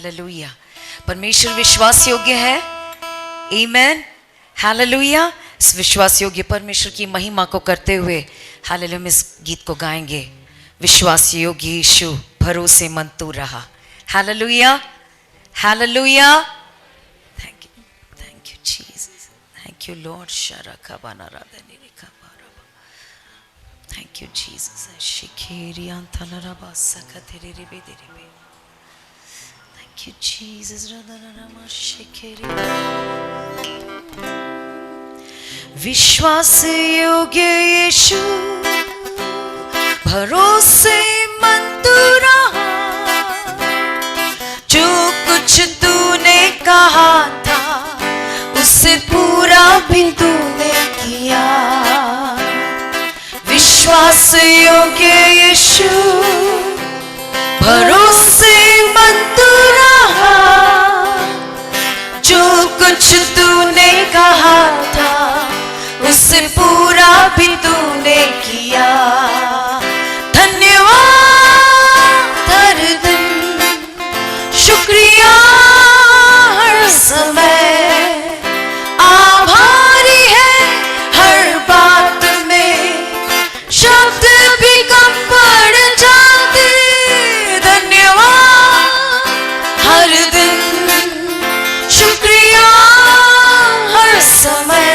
Hallelujah. परमेश्वर विश्वास योग्य है। आमीन। हालेलुया। इस विश्वास योग्य परमेश्वर की महिमा को करते हुए हालेलुया इस गीत को गाएंगे। विश्वास योग्य यीशु भरोसेमंद तू रहा। Hallelujah. Hallelujah. Thank you Jesus. Thank you lord. शरका बना राधनी रेखा बारबा। Thank you Jesus. शिखेरियां थलरबा सकथेरे रे बेदरे। Thank you, Jesus. विश्वास योग्य यीशु भरोसेमंद तू रहा। जो कुछ तूने कहा था उसे पूरा भी तूने किया। विश्वास योग्य यीशु भरोसेमंद तू रहा। जो कुछ तूने कहा था उसे पूरा भी तूने किया। धन्यवाद हर दिन, शुक्रिया हर समय, आभारी है हर बात में, शब्द भी कम पड़ जाते। हर दिन शुक्रिया हर समय,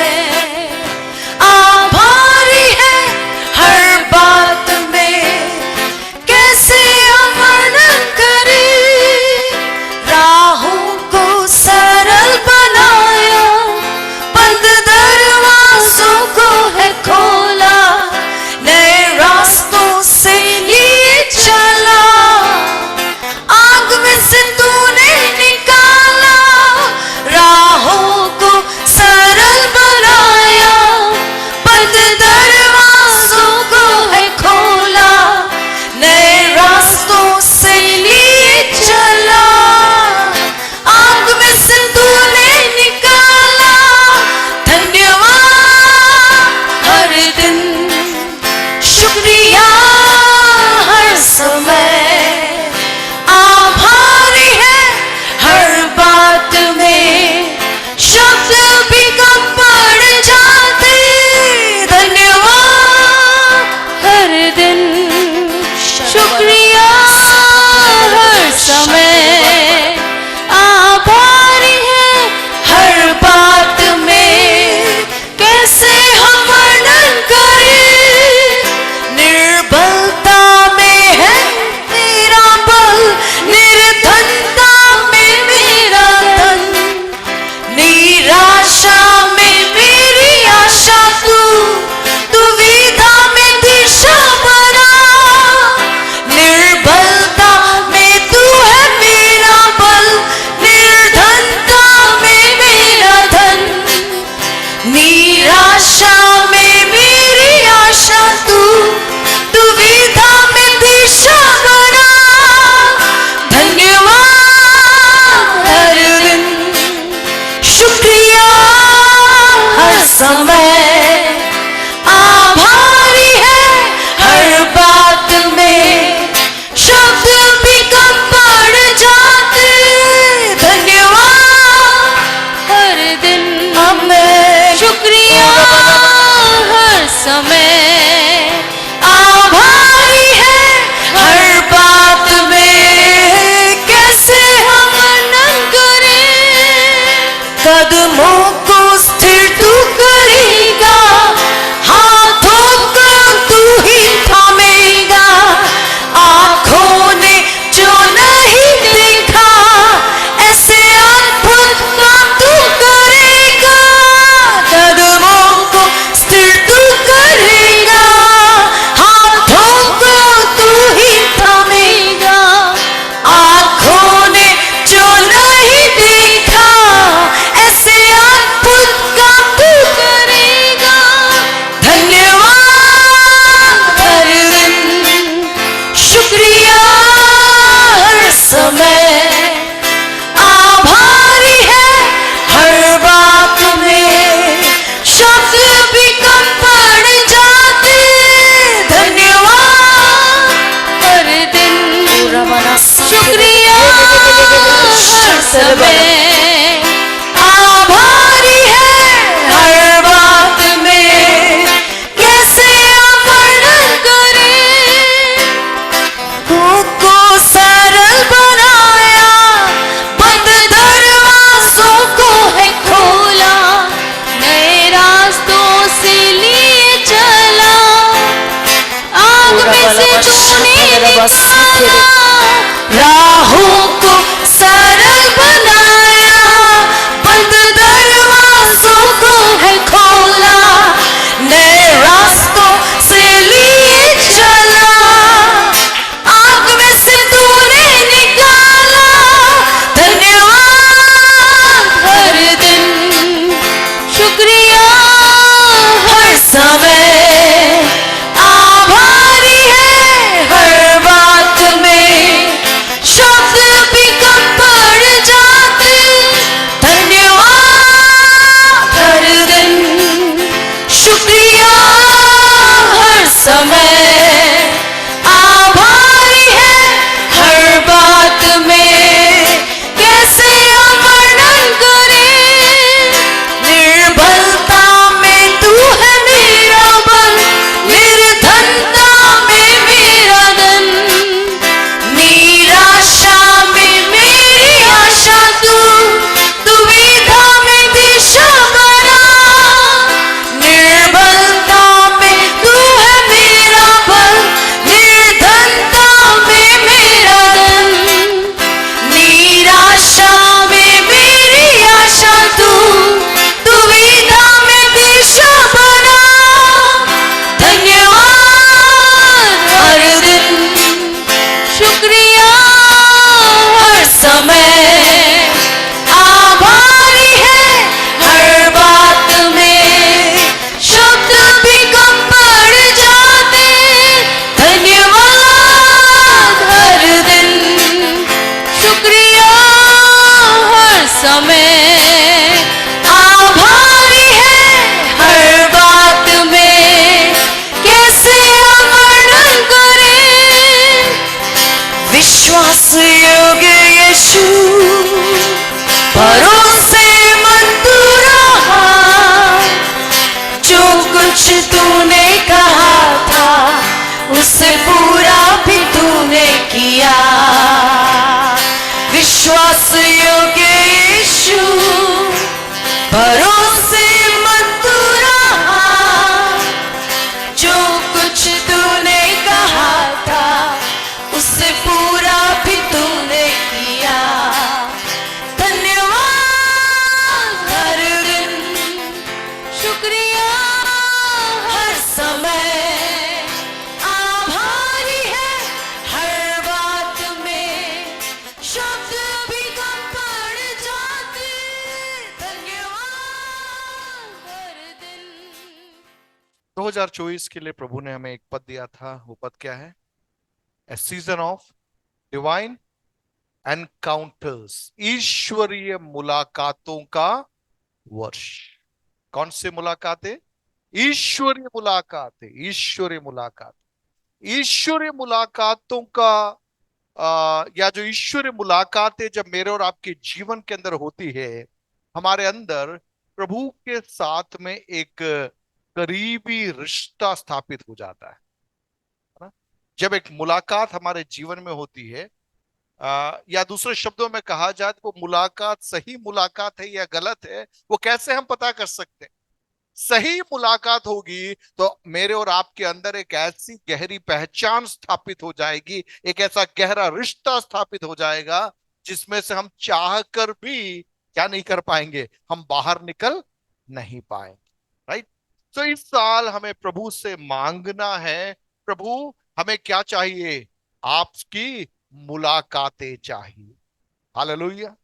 आभारी है हर बात में। कैसे हम वर्णन करें, राहों को सरल बनाया, बंद दरवाजों को है खोला, नए रास्तों से लिए चला। आग में से तूने निकाला, राहों को सरल बनाया, बंद दरवाजों को है खोला, नए रास्तों से लिए चला। आग में से तूने निकाला। धन्यवाद हर दिन, शुक्रिया हर समय, आभारी है हर बात में, शब्द भी कम पड़ जाते। धन्यवाद हर दिन, शुक्रिया हर समय, आभारी है हर बात में। कैसे हम वर्णन करें, निर्बलता में है मेरा बल, निर्धनता में मेरा धन, निराशा में मेरी आशा तू, दुविधा में दिशा बना। निर्बलता में तू है मेरा बल, निर्धनता में मेरा धन, निराशा में मेरी आशा तू, दुविधा में दिशा बना। धन्यवाद हर दिन, शुक्रिया हर समय, आभारी है हर बात में, शब्द भी कम पड़ जाते। धन्यवाद हर दिन, हमें शुक्रिया हर समय, आभारी है हर बात में। कैसे हम वर्णन करें, कदमों को स्थिर तू करेगा, हाथों को तू ही थामेगा। आंखों ने जो नहीं देखा, ऐसे अद्भुत काम तू करेगा। कदमों को स्थिर तू करेगा, हाथों को तू ही थामेगा। आंखों ने जो नहीं देखा, ऐसे समय आभारी है हर बात में, कैसे वर्णन करें विश्वास योग्य यीशु, भरोसेमंद तू रहा, जो कुछ तूने कहा था उसे पूरा भी तूने किया। विश्वास योग्य यीशु, भरोसेमंद तू रहा, जो कुछ तूने कहा था उसे पूरा भी तूने किया। धन्यवाद हर दिन, शुक्रिया हर समय, आभारी है हर बात में, शब्द भी कम पड़ जाते। धन्यवाद हर दिन। 2024 के लिए प्रभु ने हमें एक पद दिया था। वो पद क्या है? ए सीजन ऑफ डिवाइन एनकाउंटर्स, ईश्वरीय मुलाकातों का वर्ष। कौन से मुलाकातें? ईश्वरीय मुलाकातें, ईश्वरीय मुलाकात, ईश्वरीय मुलाकातों का या जो ईश्वरीय मुलाकातें जब मेरे और आपके जीवन के अंदर होती है, हमारे अंदर प्रभु के साथ में एक करीबी रिश्ता स्थापित हो जाता है ना? जब एक मुलाकात हमारे जीवन में होती है, या दूसरे शब्दों में कहा जाए तो वो मुलाकात सही मुलाकात है या गलत है, वो कैसे हम पता कर सकते हैं? सही मुलाकात होगी तो मेरे और आपके अंदर एक ऐसी गहरी पहचान स्थापित हो जाएगी, एक ऐसा गहरा रिश्ता स्थापित हो जाएगा जिसमें से हम चाह कर भी क्या नहीं कर पाएंगे, हम बाहर निकल नहीं पाएंगे। राइट? तो इस साल हमें प्रभु से मांगना है, प्रभु हमें क्या चाहिए? आपकी मुलाकातें चाहिए। हालेलुया।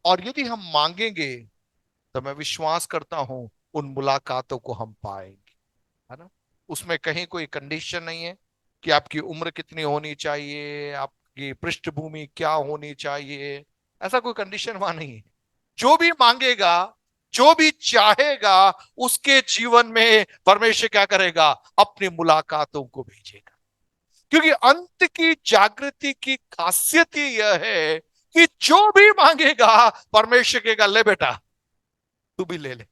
और यदि हम मांगेंगे तो मैं विश्वास करता हूं उन मुलाकातों को हम पाएंगे, है ना? उसमें कहीं कोई कंडीशन नहीं है कि आपकी उम्र कितनी होनी चाहिए, आपकी पृष्ठभूमि क्या होनी चाहिए, ऐसा कोई कंडीशन वहां नहीं है। जो भी मांगेगा, जो भी चाहेगा, उसके जीवन में परमेश्वर क्या करेगा? अपनी मुलाकातों को भेजेगा। क्योंकि अंत की जागृति की खासियत ही यह है कि जो भी मांगेगा परमेश्वर कहेगा, ले बेटा तू भी ले ले।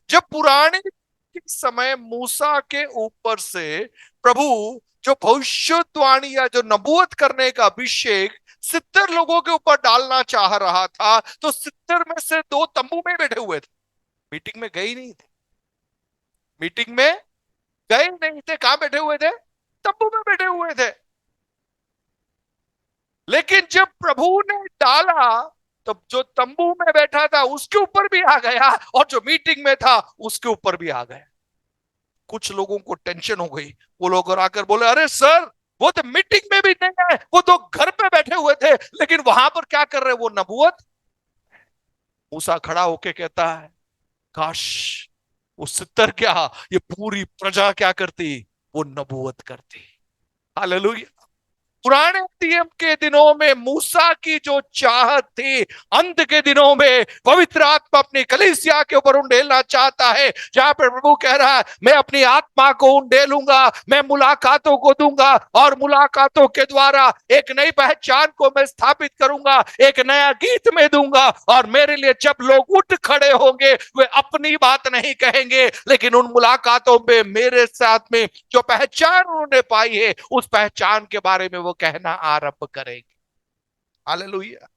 जब पुराने के समय मूसा के ऊपर से प्रभु जो भविष्यवाणी या जो नबूवत करने का अभिषेक 70 लोगों के ऊपर डालना चाह रहा था, तो 70 में से 2 तंबू में बैठे हुए थे, मीटिंग में गए ही नहीं थे। मीटिंग में गए नहीं थे। कहां बैठे हुए थे? तंबू में बैठे हुए थे। लेकिन जब प्रभु ने डाला तो जो तंबू में बैठा था उसके ऊपर भी आ गया, और जो मीटिंग में था उसके ऊपर भी आ गया। कुछ लोगों को टेंशन हो गई। वो लोग और आकर बोले, अरे सर वो तो मीटिंग में भी नहीं है, वो तो घर पे बैठे हुए थे, लेकिन वहां पर क्या कर रहे? वो नबूवत। मूसा खड़ा होके कहता है, काश वो 70 क्या, ये पूरी प्रजा क्या करती? वो नबूवत करती। हालेलुया। पुराने नियम के दिनों में मूसा की जो चाहत थी, अंत के दिनों में पवित्र आत्मा अपनी कलीसिया के ऊपर उंडेलना चाहता है। जहां पर प्रभु कह रहा है, मैं अपनी आत्मा को उंडेलूंगा, मैं मुलाकातों को दूंगा, और मुलाकातों के द्वारा एक नई पहचान को मैं स्थापित करूंगा, एक नया गीत में दूंगा। और मेरे लिए जब लोग उठ खड़े होंगे, वे अपनी बात नहीं कहेंगे, लेकिन उन मुलाकातों में मेरे साथ में जो पहचान उन्होंने पाई है, उस पहचान के बारे में वो कहना आरंभ करेंगे। हालेलुया।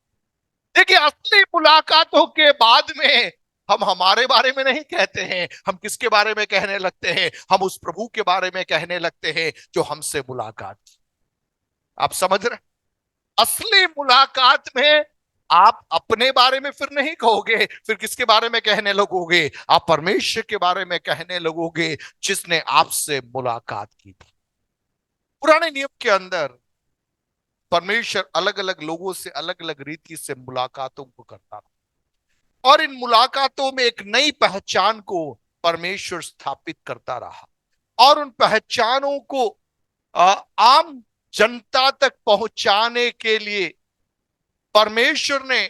देखिए, असली मुलाकातों के बाद में हम हमारे बारे में नहीं कहते हैं, हम किसके बारे में कहने लगते हैं? हम उस प्रभु के बारे में कहने लगते हैं जो हमसे मुलाकात। आप समझ रहे? असली मुलाकात में आप अपने बारे में फिर नहीं कहोगे, फिर किसके बारे में कहने लगोगे? आप परमेश्वर के बारे में कहने लगोगे जिसने आपसे मुलाकात की थी। पुराने नियम के अंदर परमेश्वर अलग अलग लोगों से अलग अलग रीति से मुलाकातों को करता था, और इन मुलाकातों में एक नई पहचान को परमेश्वर स्थापित करता रहा, और उन पहचानों को आम जनता तक पहुंचाने के लिए परमेश्वर ने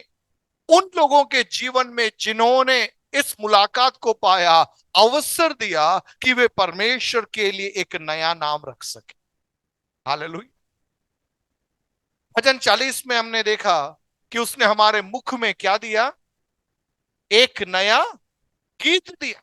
उन लोगों के जीवन में जिन्होंने इस मुलाकात को पाया अवसर दिया कि वे परमेश्वर के लिए एक नया नाम रख सके। हालेलुया। भजन 40 में हमने देखा कि उसने हमारे मुख में क्या दिया? एक नया गीत दिया।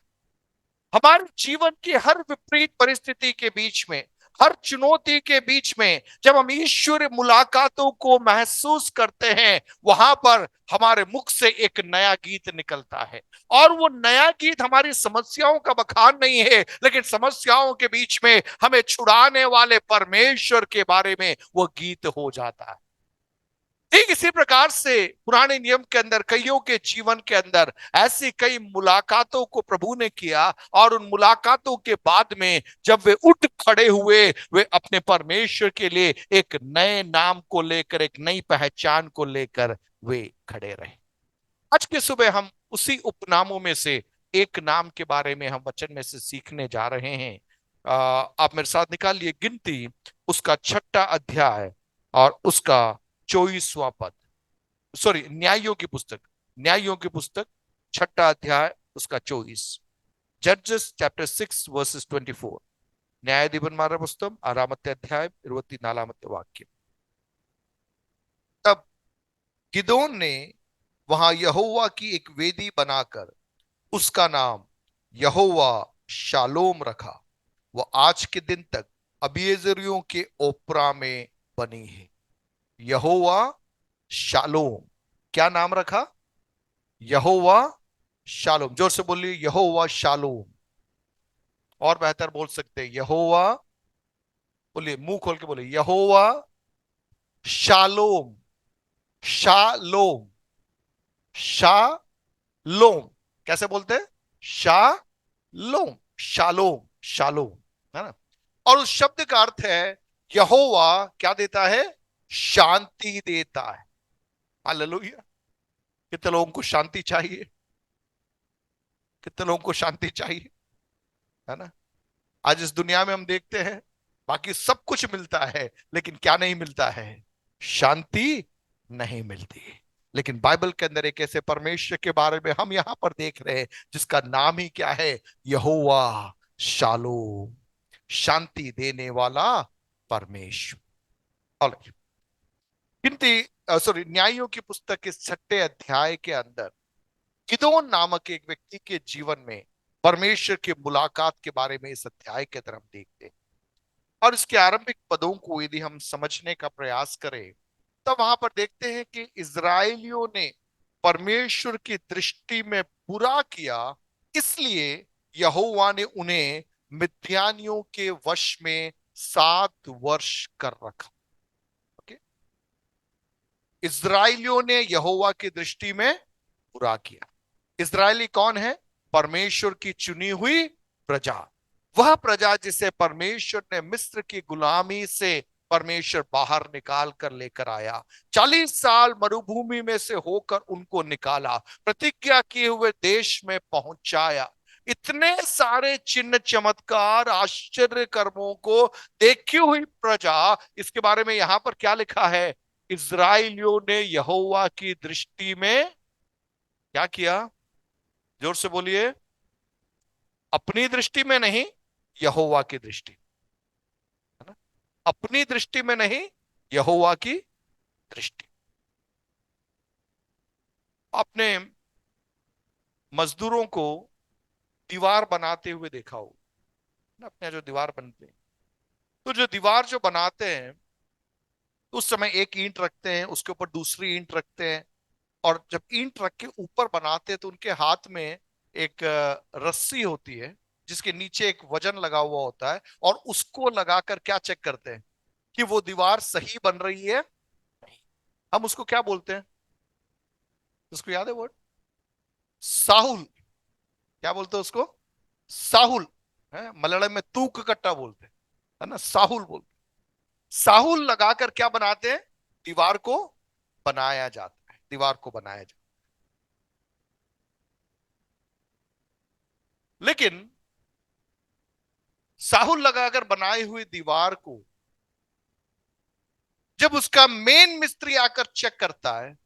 हमारे जीवन की हर विपरीत परिस्थिति के बीच में, हर चुनौती के बीच में जब हम ईश्वरीय मुलाकातों को महसूस करते हैं, वहां पर हमारे मुख से एक नया गीत निकलता है। और वो नया गीत हमारी समस्याओं का बखान नहीं है, लेकिन समस्याओं के बीच में हमें छुड़ाने वाले परमेश्वर के बारे में वो गीत हो जाता है। ठीक इसी प्रकार से पुराने नियम के अंदर कईयों के जीवन के अंदर ऐसी कई मुलाकातों को प्रभु ने किया, और उन मुलाकातों के बाद में जब वे उठ खड़े हुए, वे अपने परमेश्वर के लिए एक नए नाम को लेकर, एक नई पहचान को लेकर वे खड़े रहे। आज के सुबह हम उसी उपनामों में से एक नाम के बारे में हम वचन में से सीखने जा रहे हैं। आप मेरे साथ निकालिए गिनती उसका 6वां अध्याय और उसका 24वां पद। सॉरी, न्यायों की पुस्तक, न्यायों की पुस्तक 6वां अध्याय उसका 24। जजेस चैप्टर 6 वर्सेस 24। न्यायाधिपन्मारा पुस्तक 6 अध्याय 24 वाक्य। तब गिदोन ने वहां यहोवा की एक वेदी बनाकर उसका नाम यहोवा शालोम रखा। वह आज के दिन तक अबीएजेरियों के ओपरा में बनी है। यहोवा शालोम, क्या नाम रखा? यहोवा शालोम। जोर से बोलिए, यहोवा शालोम। और बेहतर बोल सकते हैं, यहोवा, बोलिए, मुंह खोल के बोलिए, यहोवा शालोम। Shalom, shalom. कैसे बोलते हैं? शालोम, शालोम, शालोम, है ना। और उस शब्द का अर्थ है यहोवा क्या देता है? शांति देता है। हालेलुया। कितने लोगों को शांति चाहिए? कितने लोगों को शांति चाहिए, है ना। आज इस दुनिया में हम देखते हैं बाकी सब कुछ मिलता है, लेकिन क्या नहीं मिलता है? शांति नहीं मिलती। लेकिन बाइबल के अंदर एक ऐसे परमेश्वर के बारे में हम यहां पर देख रहे हैं जिसका नाम ही क्या है? यहोवा शालोम, शांति देने वाला परमेश्वर। गिनती, सॉरी, न्यायों की पुस्तक के 6 अध्याय के अंदर गिदोन नामक एक व्यक्ति के जीवन में परमेश्वर की मुलाकात के बारे में इस अध्याय के अंदर हम देखते हैं। और इसके आरंभिक पदों को यदि हम समझने का प्रयास करें, तब वहां पर देखते हैं कि इजरायलियों ने परमेश्वर की दृष्टि में बुरा किया, इसलिए यहोवा ने उन्हें मिद्यानियों के वश में 7 वर्ष कर रखा। ओके, इजरायलियों ने यहोवा की दृष्टि में बुरा किया। इजरायली कौन है? परमेश्वर की चुनी हुई प्रजा, वह प्रजा जिसे परमेश्वर ने मिस्र की गुलामी से परमेश्वर बाहर निकाल कर लेकर आया। 40 साल मरुभूमि में से होकर उनको निकाला, प्रतिज्ञा किए हुए देश में पहुंचाया। इतने सारे चिन्ह चमत्कार आश्चर्य कर्मों को देखी हुई प्रजा, इसके बारे में यहां पर क्या लिखा है? इजराइलियों ने यहोवा की दृष्टि में क्या किया? जोर से बोलिए, अपनी दृष्टि में नहीं, यहोवा की दृष्टि, है ना। अपनी दृष्टि में नहीं, यहोवा की दृष्टि। आपने मजदूरों को दीवार बनाते हुए देखा हो ना, अपने जो दीवार बनते हैं, तो जो दीवार जो बनाते हैं, उस समय एक ईंट रखते हैं, उसके ऊपर दूसरी ईंट रखते हैं, और जब ईंट रख के ऊपर बनाते हैं तो उनके हाथ में एक रस्सी होती है जिसके नीचे एक वजन लगा हुआ होता है, और उसको लगाकर क्या चेक करते हैं कि वो दीवार सही बन रही है। हम उसको क्या बोलते हैं? उसको याद है वर्ड? साहुल। क्या बोलते हैं उसको? साहुल, है मलयालम में तूक कट्टा बोलते हैं, है ना, साहुल बोलते हैं। साहुल लगाकर क्या बनाते हैं? दीवार को बनाया जाता है, दीवार को बनाया जाता है। लेकिन साहुल लगाकर बनाई हुई दीवार को जब उसका मेन मिस्त्री आकर चेक करता है,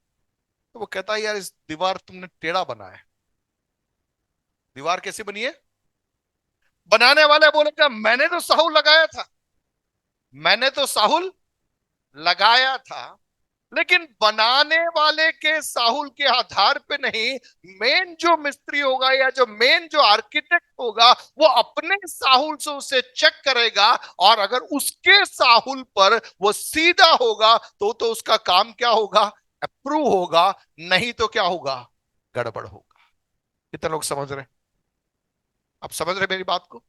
तो वो कहता है, यार इस दीवार तुमने टेढ़ा बनाया है। दीवार कैसी बनी है? बनाने वाले बोलेगा, मैंने तो साहुल लगाया था, मैंने तो साहुल लगाया था। लेकिन बनाने वाले के साहुल के आधार पे नहीं, मेन जो मिस्त्री होगा या जो मेन जो आर्किटेक्ट होगा, वो अपने साहुल से उसे चेक करेगा, और अगर उसके साहुल पर वो सीधा होगा तो उसका काम क्या होगा? अप्रूव होगा। नहीं तो क्या होगा? गड़बड़ होगा। कितने लोग समझ रहे हैं? आप समझ रहे हैं मेरी बात को?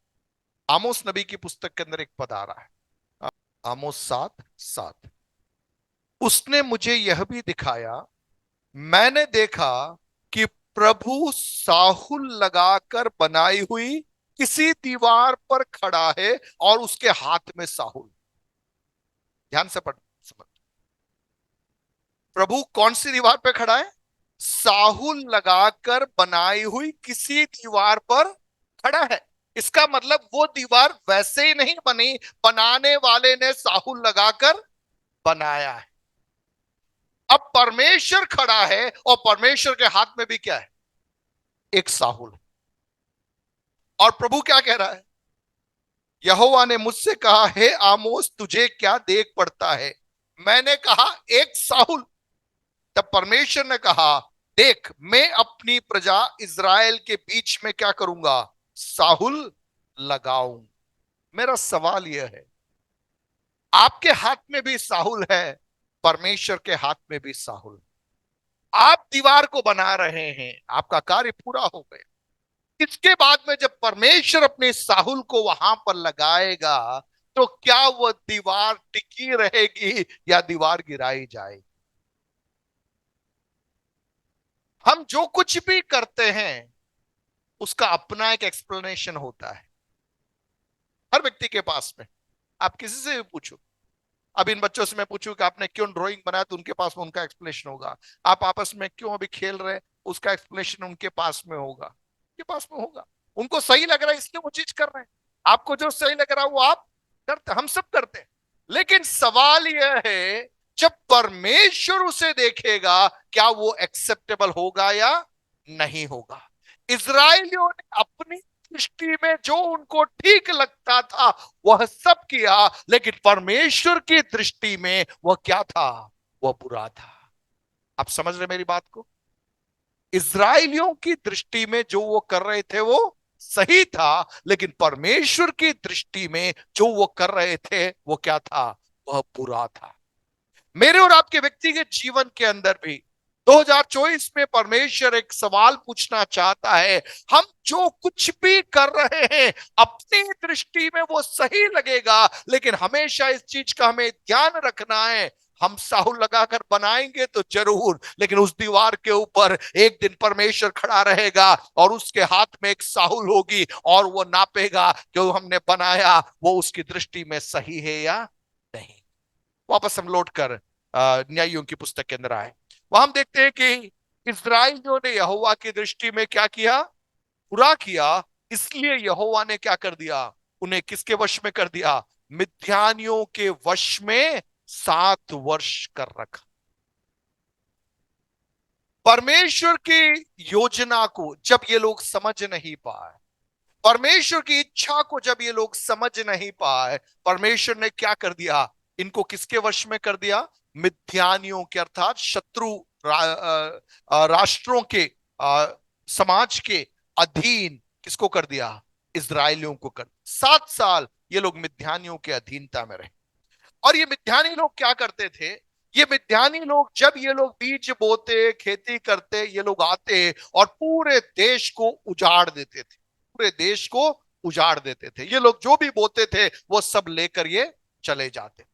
आमोस नबी की पुस्तक के अंदर एक पद आ रहा है, आमोस 7:7। उसने मुझे यह भी दिखाया, मैंने देखा कि प्रभु साहुल लगाकर बनाई हुई किसी दीवार पर खड़ा है, और उसके हाथ में साहुल। ध्यान से पढ़, समझ। प्रभु कौन सी दीवार पर खड़ा है? साहुल लगाकर बनाई हुई किसी दीवार पर खड़ा है। इसका मतलब वो दीवार वैसे ही नहीं बनी, बनाने वाले ने साहुल लगाकर बनाया है। अब परमेश्वर खड़ा है, और परमेश्वर के हाथ में भी क्या है? एक साहुल। और प्रभु क्या कह रहा है? यहोवा ने मुझसे कहा, हे आमोस, तुझे क्या देख पड़ता है? मैंने कहा, एक साहुल। तब परमेश्वर ने कहा, देख, मैं अपनी प्रजा इज़राइल के बीच में क्या करूंगा? साहुल लगाऊं। मेरा सवाल यह है, आपके हाथ में भी साहुल है, परमेश्वर के हाथ में भी साहुल है। आप दीवार को बना रहे हैं, आपका कार्य पूरा हो गया। इसके बाद में जब परमेश्वर अपने साहुल को वहां पर लगाएगा, तो क्या वह दीवार टिकी रहेगी या दीवार गिराई जाएगी? हम जो कुछ भी करते हैं, उसका अपना एक एक्सप्लेनेशन होता है हर व्यक्ति के पास में। आप किसी से भी पूछो। अब इन बच्चों से मैं पूछूं कि आपने क्यों ड्राइंग बनाया, तो उनके पास में उनका एक्सप्लेनेशन होगा। आप आपस में क्यों अभी खेल रहे हैं, उसका एक्सप्लेनेशन उनके पास में होगा, उनके पास में होगा। उनको सही लग रहा है इसलिए वो चीज कर रहे हैं। आपको जो सही लग रहा है वो आप करते, हम सब करते हैं। लेकिन सवाल यह है, जब परमेश्वर उसे देखेगा, क्या वो एक्सेप्टेबल होगा या नहीं होगा? इज़राइलियों ने अपनी दृष्टि में जो उनको ठीक लगता था वह सब किया, लेकिन परमेश्वर की दृष्टि में वह क्या था? वह बुरा था। आप समझ रहे मेरी बात को? इज़राइलियों की दृष्टि में जो वो कर रहे थे वो सही था, लेकिन परमेश्वर की दृष्टि में जो वो कर रहे थे वो क्या था? वह बुरा था। मेरे और आपके व्यक्तिगत जीवन के अंदर भी 2024 में परमेश्वर एक सवाल पूछना चाहता है। हम जो कुछ भी कर रहे हैं, अपनी दृष्टि में वो सही लगेगा, लेकिन हमेशा इस चीज का हमें ध्यान रखना है। हम साहुल लगाकर बनाएंगे तो जरूर, लेकिन उस दीवार के ऊपर एक दिन परमेश्वर खड़ा रहेगा, और उसके हाथ में एक साहुल होगी, और वो नापेगा कि वो हमने बनाया वो उसकी दृष्टि में सही है या नहीं। वापस हम लौट कर न्यायियों की पुस्तक के अंदर आए। वहां हम देखते हैं कि इस्राएलियों ने यहोवा की दृष्टि में क्या किया? बुरा किया। इसलिए यहोवा ने क्या कर दिया? उन्हें किसके वश में कर दिया? मिद्यानियों के वश में 7 वर्ष कर रखा। परमेश्वर की योजना को जब ये लोग समझ नहीं पाए, परमेश्वर की इच्छा को जब ये लोग समझ नहीं पाए, परमेश्वर ने क्या कर दिया? इनको किसके वश में कर दिया? मिद्यानियों के, अर्थात शत्रु राष्ट्रों के, समाज के अधीन किसको कर दिया? इजरायलियों को कर। 7 साल ये लोग मिद्यानियों के अधीनता में रहे। और ये मिद्यानी लोग क्या करते थे? ये मिद्यानी लोग, जब ये लोग बीज बोते, खेती करते, ये लोग आते और पूरे देश को उजाड़ देते थे। पूरे देश को उजाड़ देते थे। ये लोग जो भी बोते थे वो सब लेकर ये चले जाते।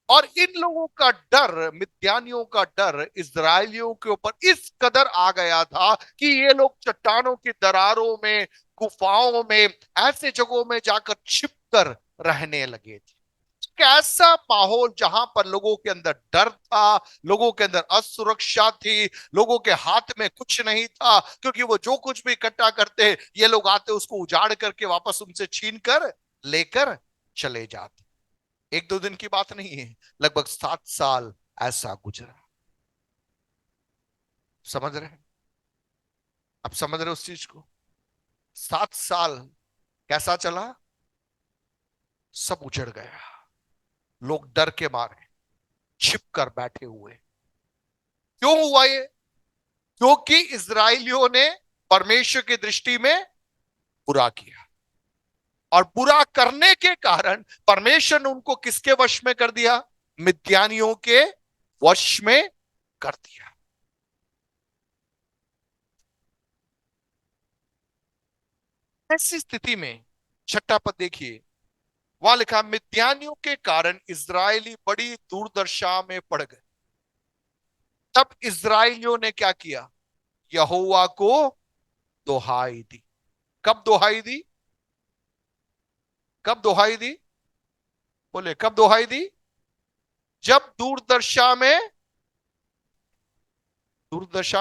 और इन लोगों का डर, मिद्यानियों का डर इजरायलियों के ऊपर इस कदर आ गया था कि ये लोग चट्टानों की दरारों में, गुफाओं में, ऐसे जगहों में जाकर छिप कर रहने लगे थे। कैसा माहौल जहां पर लोगों के अंदर डर था, लोगों के अंदर असुरक्षा थी, लोगों के हाथ में कुछ नहीं था, क्योंकि वो जो कुछ भी इकट्ठा करते ये लोग आते उसको उजाड़ करके वापस उनसे छीन कर लेकर चले जाते। 1-2 दिन की बात नहीं है, लगभग 7 साल ऐसा गुजरा। समझ रहे हैं? आप समझ रहे हो उस चीज को? 7 साल कैसा चला? सब उजड़ गया। लोग डर के मारे छिप कर बैठे हुए। क्यों हुआ ये? क्योंकि इजरायलियों ने परमेश्वर की दृष्टि में बुरा किया, और बुरा करने के कारण परमेश्वर ने उनको किसके वश में कर दिया? मिद्यानियों के वश में कर दिया। ऐसी स्थिति में छठा पद देखिए, वहां लिखा, मिद्यानियों के कारण इजरायली बड़ी दुर्दशा में पड़ गए। तब इजरायलियों ने क्या किया? यहोवा को दोहाई दी। कब दोहाई दी? कब दोहाई दी? बोले, कब दोहाई दी? जब दुर्दशा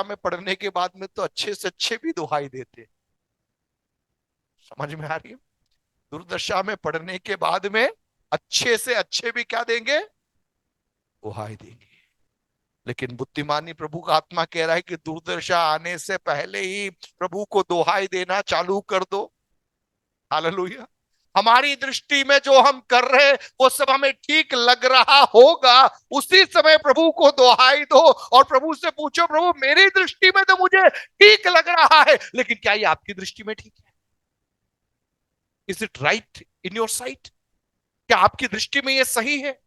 में पड़ने के बाद में तो अच्छे से अच्छे भी दोहाई देते। समझ में आ रही है? दुर्दशा में पड़ने के बाद में अच्छे से अच्छे भी क्या देंगे? दोहाई देंगे। लेकिन बुद्धिमानी प्रभु का आत्मा कह रहा है कि दुर्दशा आने से पहले ही प्रभु को दोहाई देना चालू कर दो। हालेलुया। हमारी दृष्टि में जो हम कर रहे हैं वो सब हमें ठीक लग रहा होगा, उसी समय प्रभु को दोहाई दो और प्रभु से पूछो, प्रभु मेरी दृष्टि में तो मुझे ठीक लग रहा है, लेकिन क्या ये आपकी दृष्टि में ठीक है? Is it right in your site? क्या आपकी दृष्टि में ये सही है?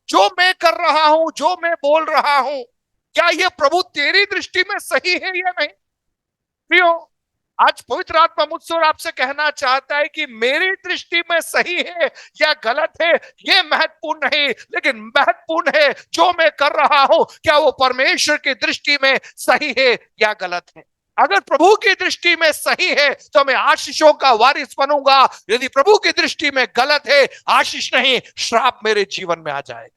जो मैं कर रहा हूं, जो मैं बोल रहा हूं, क्या ये प्रभु तेरी दृष्टि में सही है या नहीं? प्रियो, आज पवित्र आत्मा मुझसे और आपसे कहना चाहता है कि मेरी दृष्टि में सही है या गलत है ये महत्वपूर्ण नहीं, लेकिन महत्वपूर्ण है जो मैं कर रहा हूं, क्या वो परमेश्वर की दृष्टि में सही है या गलत है। अगर प्रभु की दृष्टि में सही है तो मैं आशीषों का वारिस बनूंगा, यदि प्रभु की दृष्टि में गलत है, आशीष नहीं श्राप मेरे जीवन में आ जाएगा।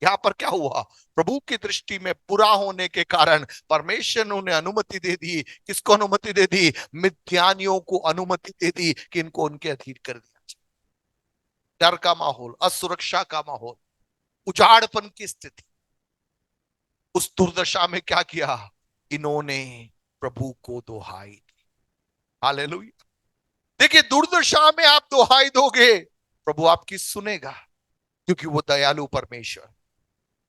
यहां पर क्या हुआ? प्रभु की दृष्टि में बुरा होने के कारण परमेश्वर ने उन्हें अनुमति दे दी। किसको अनुमति दे दी? मिद्यानियों को अनुमति दे दी कि इनको उनके अधीन कर दिया जाए। डर का माहौल, असुरक्षा का माहौल, उजाड़पन की स्थिति, उस दुर्दशा में क्या किया? इन्होंने प्रभु को दोहाई दी। हालेलुया। देखिए, दुर्दशा में आप दोहाई दोगे, प्रभु आपकी सुनेगा, क्योंकि वो दयालु परमेश्वर,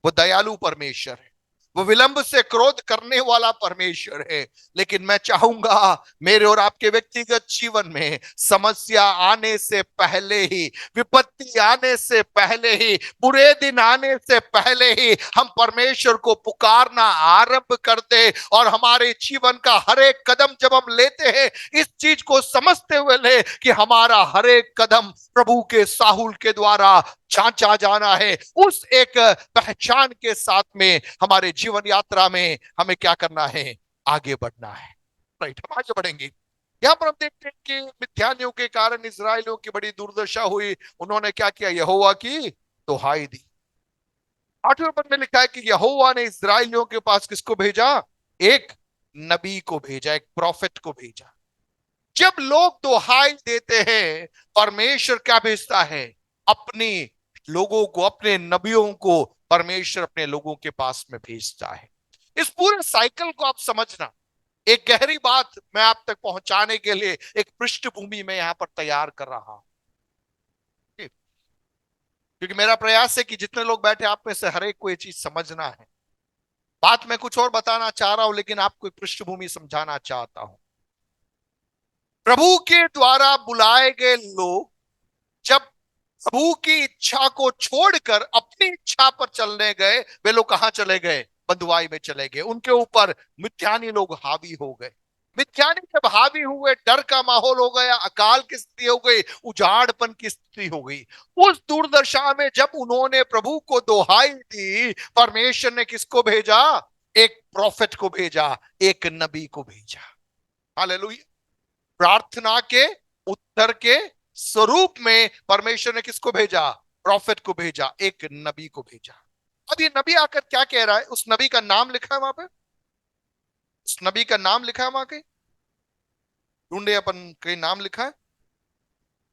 वो दयालु परमेश्वर है, वो विलंब से क्रोध करने वाला परमेश्वर है। लेकिन मैं चाहूंगा मेरे और आपके व्यक्तिगत जीवन में समस्या आने से पहले ही, विपत्ति आने से पहले ही, बुरे दिन आने से पहले ही हम परमेश्वर को पुकारना आरंभ करते, और हमारे जीवन का हर एक कदम जब हम लेते हैं, इस चीज को समझते हुए ले कि हमारा हर एक कदम प्रभु के साहुल के द्वारा जांचा जाना है। उस एक पहचान के साथ में हमारे जीवन यात्रा में हमें क्या करना है? आगे बढ़ना है। राइट, हम आगे बढ़ेंगे। यहां पर हम देखते हैं कि मिद्यानियों के कारण इजरायलियों की बड़ी दुर्दशा हुई। उन्होंने क्या किया? यहोवा की दोहाई दी। 8वें पद में लिखा है कि यहोवा ने इजरायलियों के पास किसको भेजा? एक नबी को भेजा, एक प्रॉफिट को भेजा। जब लोग दुहाई देते हैं, परमेश्वर क्या भेजता है? अपनी लोगों को, अपने नबियों को परमेश्वर अपने लोगों के पास में भेजता है। इस पूरे साइकिल को आप समझना, एक गहरी बात मैं आप तक पहुंचाने के लिए एक पृष्ठभूमि में यहां पर तैयार कर रहा हूं, क्योंकि मेरा प्रयास है कि जितने लोग बैठे आप में से हर एक को ये चीज समझना है। बात मैं कुछ और बताना चाह रहा हूं, लेकिन आपको एक पृष्ठभूमि समझाना चाहता हूं। प्रभु के द्वारा बुलाए गए लोग जब प्रभु की इच्छा को छोड़कर अपनी इच्छा पर चलने गए, वे लोग कहां चले गए? बंधुआई में चले गए। उनके ऊपर मिद्यानी लोग हावी हो गए। मिद्यानी जब हावी हुए, डर का माहौल हो गया, अकाल की स्थिति हो गई, उजाड़पन की स्थिति हो गई। उस दुर्दशा में जब उन्होंने प्रभु को दोहाई दी, परमेश्वर ने किसको भेजा? एक प्रॉफिट को भेजा, एक नबी को भेजा। हालेलुया। प्रार्थना के उत्तर के स्वरूप में परमेश्वर ने किसको भेजा? प्रॉफिट को भेजा, एक नबी को भेजा। अब ये नबी आकर क्या कह रहा है? उस नबी का नाम लिखा है वहां पे, उस नबी का नाम लिखा है वहां कहीं, ढूंढे अपन, कहीं नाम लिखा है।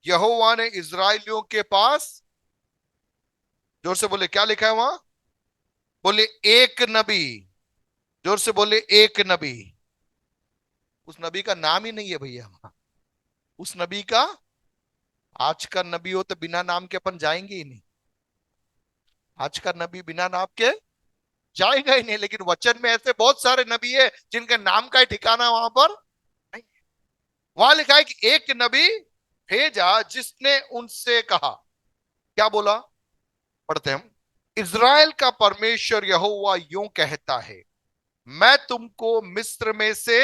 यहोवा ने इजराइलियों के पास, जोर से बोले, क्या लिखा है वहां? बोले, एक नबी जोर से बोले एक नबी। उस नबी का नाम ही नहीं है भैया वहां। उस नबी का, आज का नबी हो तो बिना नाम के अपन जाएंगे ही नहीं। आज का नबी बिना नाम के जाएगा ही नहीं, लेकिन वचन में ऐसे बहुत सारे नबी है जिनके नाम का ही ठिकाना वहां पर नहीं। वहां लिखा है कि एक नबी भेजा जिसने उनसे कहा। क्या बोला? पढ़ते हैं हम। इज़राइल का परमेश्वर यहोवा यूं कहता है, मैं तुमको मिस्र में से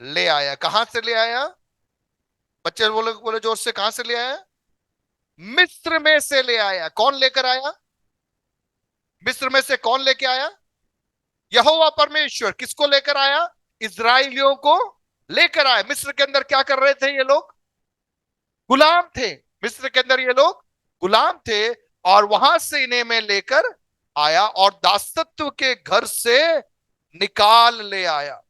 ले आया। कहां से ले आया? बच्चे बोले बोले जोर से, कहां से ले आया? मिस्र में से ले आया। कौन लेकर आया? मिस्र में से कौन लेके आया? यहोवा परमेश्वर। किसको लेकर आया? इजराइलियों को लेकर आया। मिस्र के अंदर क्या कर रहे थे ये लोग? गुलाम थे। मिस्र के अंदर ये लोग गुलाम थे, और वहां से इन्हें मैं लेकर आया और दासत्व के घर से निकाल ले आया।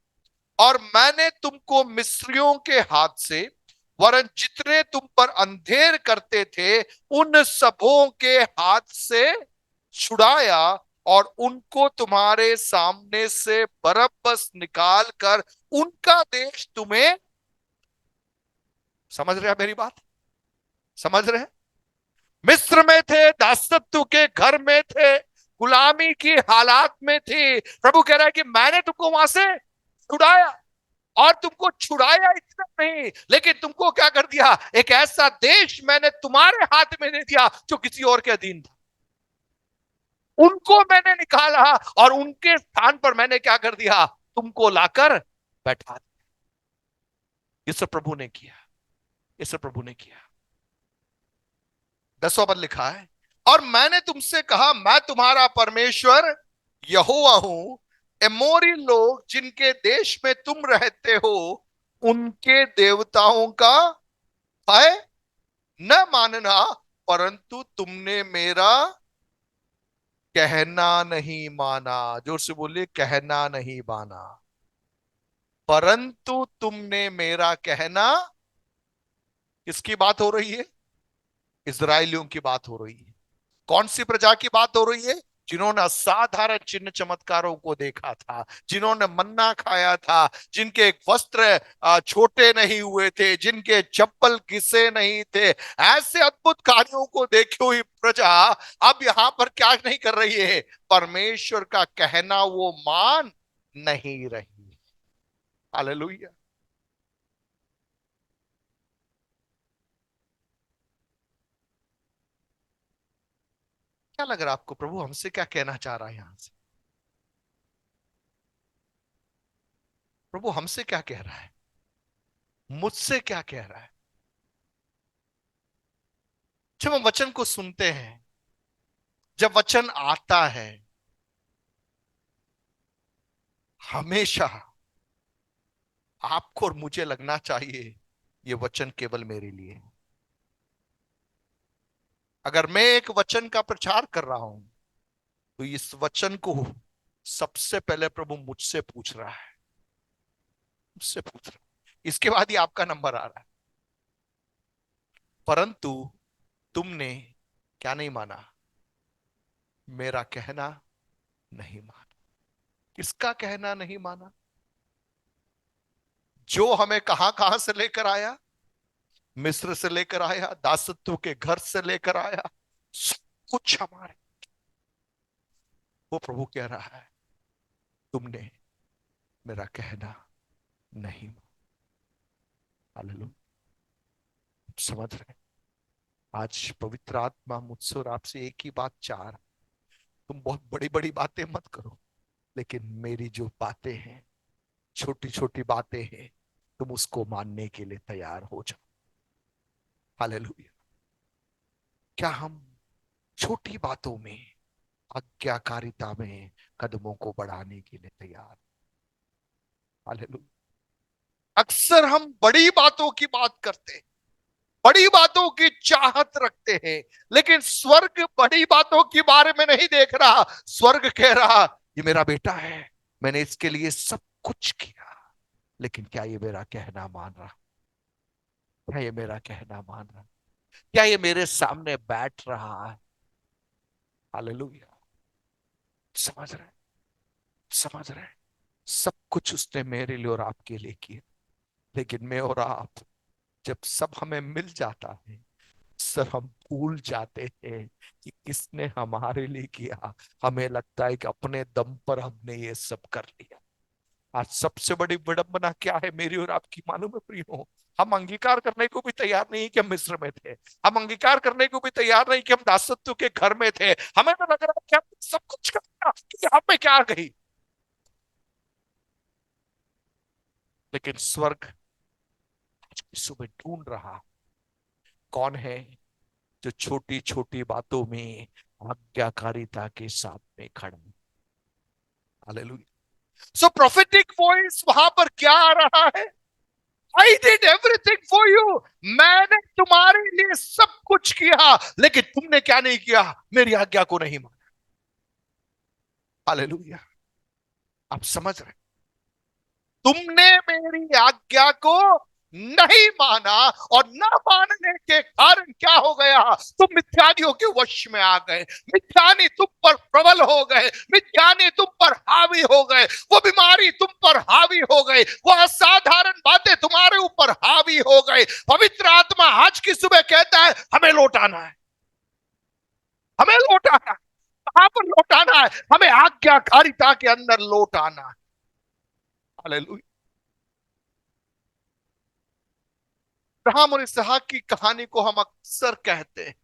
और मैंने तुमको मिस्रियों के हाथ से, वरन जितने तुम पर अंधेर करते थे उन सबों के हाथ से छुड़ाया, और उनको तुम्हारे सामने से बरब्बस निकाल कर उनका देश तुम्हें। समझ रहे हैं मेरी बात? समझ रहे हैं? मिस्र में थे, दासत्व के घर में थे, गुलामी की हालात में थी। प्रभु कह रहा है कि मैंने तुमको वहां से छुड़ाया, और तुमको छुड़ाया इतना नहीं, लेकिन तुमको क्या कर दिया? एक ऐसा देश मैंने तुम्हारे हाथ में दे दिया जो किसी और के अधीन था। उनको मैंने निकाला, और उनके स्थान पर मैंने क्या कर दिया? तुमको लाकर बैठा दिया। ये सब प्रभु ने किया। ये सब प्रभु ने किया। 10वां पद लिखा है, और मैंने तुमसे कहा, मैं तुम्हारा परमेश्वर यहोवा हूं। एमोरी लोग जिनके देश में तुम रहते हो, उनके देवताओं का भय न मानना, परंतु तुमने मेरा कहना नहीं माना। जोर से बोलिए, कहना नहीं माना। परंतु तुमने मेरा कहना। किसकी बात हो रही है? इजराइलियों की बात हो रही है। कौन सी प्रजा की बात हो रही है? जिन्होंने असाधारण चिन्ह चमत्कारों को देखा था, जिन्होंने मन्ना खाया था, जिनके वस्त्र छोटे नहीं हुए थे, जिनके चप्पल घिसे नहीं थे, ऐसे अद्भुत कार्यों को देखी हुई प्रजा अब यहां पर क्या नहीं कर रही है? परमेश्वर का कहना वो मान नहीं रही। हालेलुया। क्या लग रहा है आपको? प्रभु हमसे क्या कहना चाह रहा है यहां से? प्रभु हमसे क्या कह रहा है? मुझसे क्या कह रहा है? जब हम वचन को सुनते हैं, जब वचन आता है, हमेशा आपको और मुझे लगना चाहिए ये वचन केवल मेरे लिए है। अगर मैं एक वचन का प्रचार कर रहा हूं, तो इस वचन को सबसे पहले प्रभु मुझसे पूछ रहा है। मुझसे पूछ रहा है, इसके बाद ही आपका नंबर आ रहा है। परंतु तुमने क्या नहीं माना? मेरा कहना नहीं माना। किसका कहना नहीं माना? जो हमें कहां कहां से लेकर आया? मिस्र से लेकर आया, दासत्व के घर से लेकर आया, सब कुछ हमारे। वो प्रभु कह रहा है, तुमने मेरा कहना नहीं। हालेलुया। समझ रहे? आज पवित्र आत्मा मुझसे और आपसे एक ही बात चाह रहा, तुम बहुत बड़ी बड़ी बातें मत करो, लेकिन मेरी जो बातें हैं, छोटी छोटी बातें हैं, तुम उसको मानने के लिए तैयार हो जाओ। हालेलुया। क्या हम छोटी बातों में, आज्ञाकारिता में कदमों को बढ़ाने के लिए तैयार? हालेलुया। अक्सर हम बड़ी बातों की बात करते हैं, बड़ी बातों की चाहत रखते हैं, लेकिन स्वर्ग बड़ी बातों के बारे में नहीं देख रहा। स्वर्ग कह रहा, ये मेरा बेटा है, मैंने इसके लिए सब कुछ किया, लेकिन क्या ये मेरा कहना मान रहा? क्या ये मेरा कहना मान रहा? क्या ये मेरे सामने बैठ रहा है? हालेलुया। समझ रहे? समझ रहे? सब कुछ उसने मेरे लिए और आपके लिए किया। लेकिन मैं और आप जब सब हमें मिल जाता है, सर हम भूल जाते हैं कि किसने हमारे लिए किया। हमें लगता है कि अपने दम पर हमने ये सब कर लिया। आज सबसे बड़ी विडंबना क्या है मेरी और आपकी, मालूम है प्रियो? हम अंगीकार करने को भी तैयार नहीं कि हम मिस्र में थे। हम अंगीकार करने को भी तैयार नहीं कि हम दासत्व के घर में थे। हमें तो लग रहा है कि हम सब कुछ कर लिया, कि हम में क्या आ गई। लेकिन स्वर्ग आज की सुबह ढूंढ रहा कौन है जो छोटी छोटी बातों में आज्ञाकारिता के साथ में खड़ा। हालेलुया। सो प्रोफेटिक वॉइस वहां पर क्या आ रहा है? I did everything for you. मैंने तुम्हारे लिए सब कुछ किया, लेकिन तुमने क्या नहीं किया? मेरी आज्ञा को नहीं माना। हालेलुया। आप समझ रहे? तुमने मेरी आज्ञा को नहीं माना, और न मानने के कारण क्या हो गया? तुम मिथ्यानियों के वश में आ गए। मिथ्यानी तुम पर प्रबल हो गए, मिथ्यानी तुम पर हावी हो गए, वो बीमारी तुम पर हावी हो गई, वो असाधारण बातें तुम्हारे ऊपर हावी हो गए। पवित्र आत्मा आज की सुबह कहता है हमें लौटाना है, हमें लौटाना है। कहां पर लौटाना है? हमें आज्ञाकारिता के अंदर लौटाना है। हालेलुया। अब्राहम और इसहाक की कहानी को हम अक्सर कहते हैं।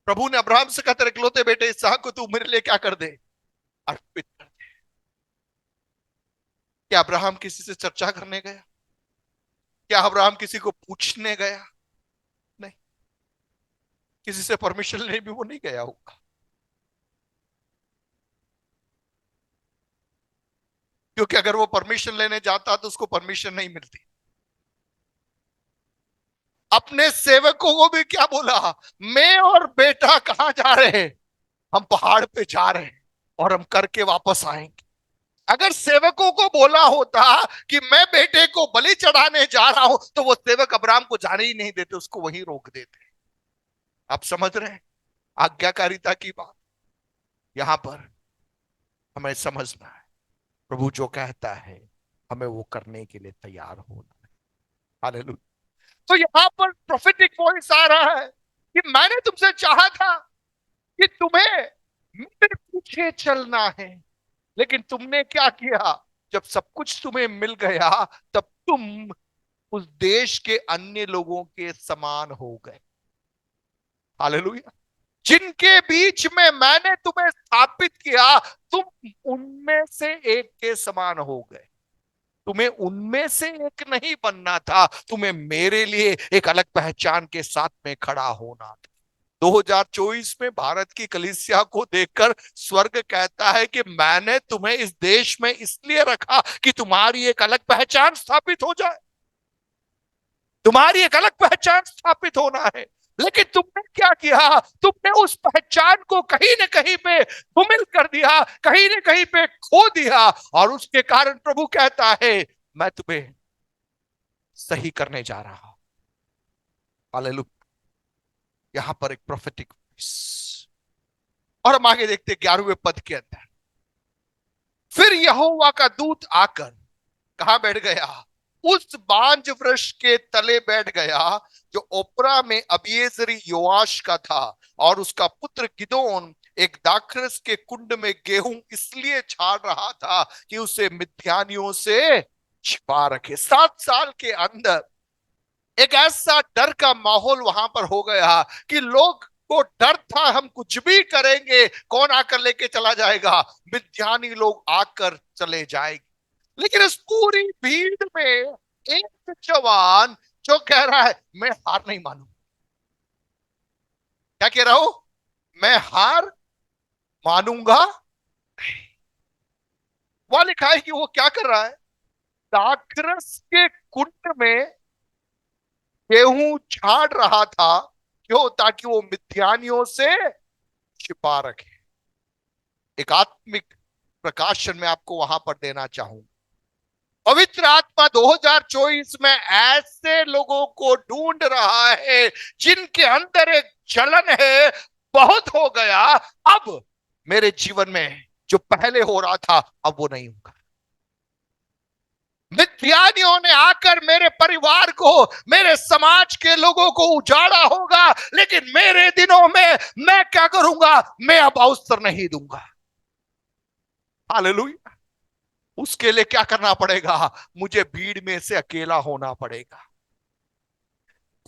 प्रभु ने अब्राहम से कहा तेरे इकलौते बेटे इसहाक को तू मेरे लिए क्या कर दे? अर्पित कर दे। क्या अब्राहम किसी से चर्चा करने गया? क्या अब्राहम किसी को पूछने गया? नहीं। किसी से परमिशन लेने भी वो नहीं गया होगा, क्योंकि अगर वो परमिशन लेने जाता तो उसको परमिशन नहीं मिलती। अपने सेवकों को भी क्या बोला? मैं और बेटा कहां जा रहे हैं? हम पहाड़ पे जा रहे हैं और हम करके वापस आएंगे। अगर सेवकों को बोला होता कि मैं बेटे को बलि चढ़ाने जा रहा हूं, तो वो सेवक अब्राहम को जाने ही नहीं देते, उसको वहीं रोक देते। आप समझ रहे हैं आज्ञाकारिता की बात? यहां पर हमें समझना है, प्रभु जो कहता है हमें वो करने के लिए तैयार होना है। हालेलुया। तो यहां पर प्रोफेटिक वॉइस आ रहा है कि मैंने तुमसे चाहा था कि तुम्हें मेरे पीछे चलना है, लेकिन तुमने क्या किया? जब सब कुछ तुम्हें मिल गया, तब तुम उस देश के अन्य लोगों के समान हो गए। हालेलुया। जिनके बीच में मैंने तुम्हें स्थापित किया, तुम उनमें से एक के समान हो गए। तुम्हें उनमें से एक नहीं बनना था, तुम्हें मेरे लिए एक अलग पहचान के साथ में खड़ा होना था। 2024 में भारत की कलीसिया को देखकर स्वर्ग कहता है कि मैंने तुम्हें इस देश में इसलिए रखा कि तुम्हारी एक अलग पहचान स्थापित हो जाए, तुम्हारी एक अलग पहचान स्थापित होना है। लेकिन तुमने क्या किया? तुमने उस पहचान को कहीं न कहीं पे धूमिल कर दिया, कहीं न कहीं पे खो दिया, और उसके कारण प्रभु कहता है मैं तुम्हें सही करने जा रहा हूं। हालेलुया। यहां पर एक प्रोफेटिक वॉइस। और हम आगे देखते 11वें पद के अंदर, फिर यहोवा का दूत आकर कहां बैठ गया? उस बांज वृक्ष के तले बैठ गया जो ओपरा में अबीएजरी योआश का था, और उसका पुत्र गिदोन एक दाखरस के कुंड में गेहूं इसलिए छाड़ रहा था कि उसे मिद्यानियों से छिपा रखे। 7 साल के अंदर एक ऐसा डर का माहौल वहां पर हो गया कि लोग को डर था हम कुछ भी करेंगे, कौन आकर लेके चला जाएगा? मिद्यानी लोग आकर चले जाएंगे। लेकिन इस पूरी भीड़ में एक जवान जो कह रहा है मैं हार नहीं मानू। क्या कह रहा हूं? मैं हार मानूंगा नहीं। वहां लिखा है कि वो क्या कर रहा है? दाखरस के कुंड में गेहूं छाड़ रहा था। क्यों? ताकि वो मिद्यानियों से छिपा रखे। एक आत्मिक प्रकाशन में आपको वहां पर देना चाहूंगा। पवित्र आत्मा 2024 में ऐसे लोगों को ढूंढ रहा है जिनके अंदर एक जलन है, बहुत हो गया, अब मेरे जीवन में जो पहले हो रहा था अब वो नहीं होगा। मिथ्यानियों ने आकर मेरे परिवार को, मेरे समाज के लोगों को उजाड़ा होगा, लेकिन मेरे दिनों में मैं क्या करूंगा, मैं अब अवसर नहीं दूंगा। हालेलुया। उसके लिए क्या करना पड़ेगा, मुझे भीड़ में से अकेला होना पड़ेगा।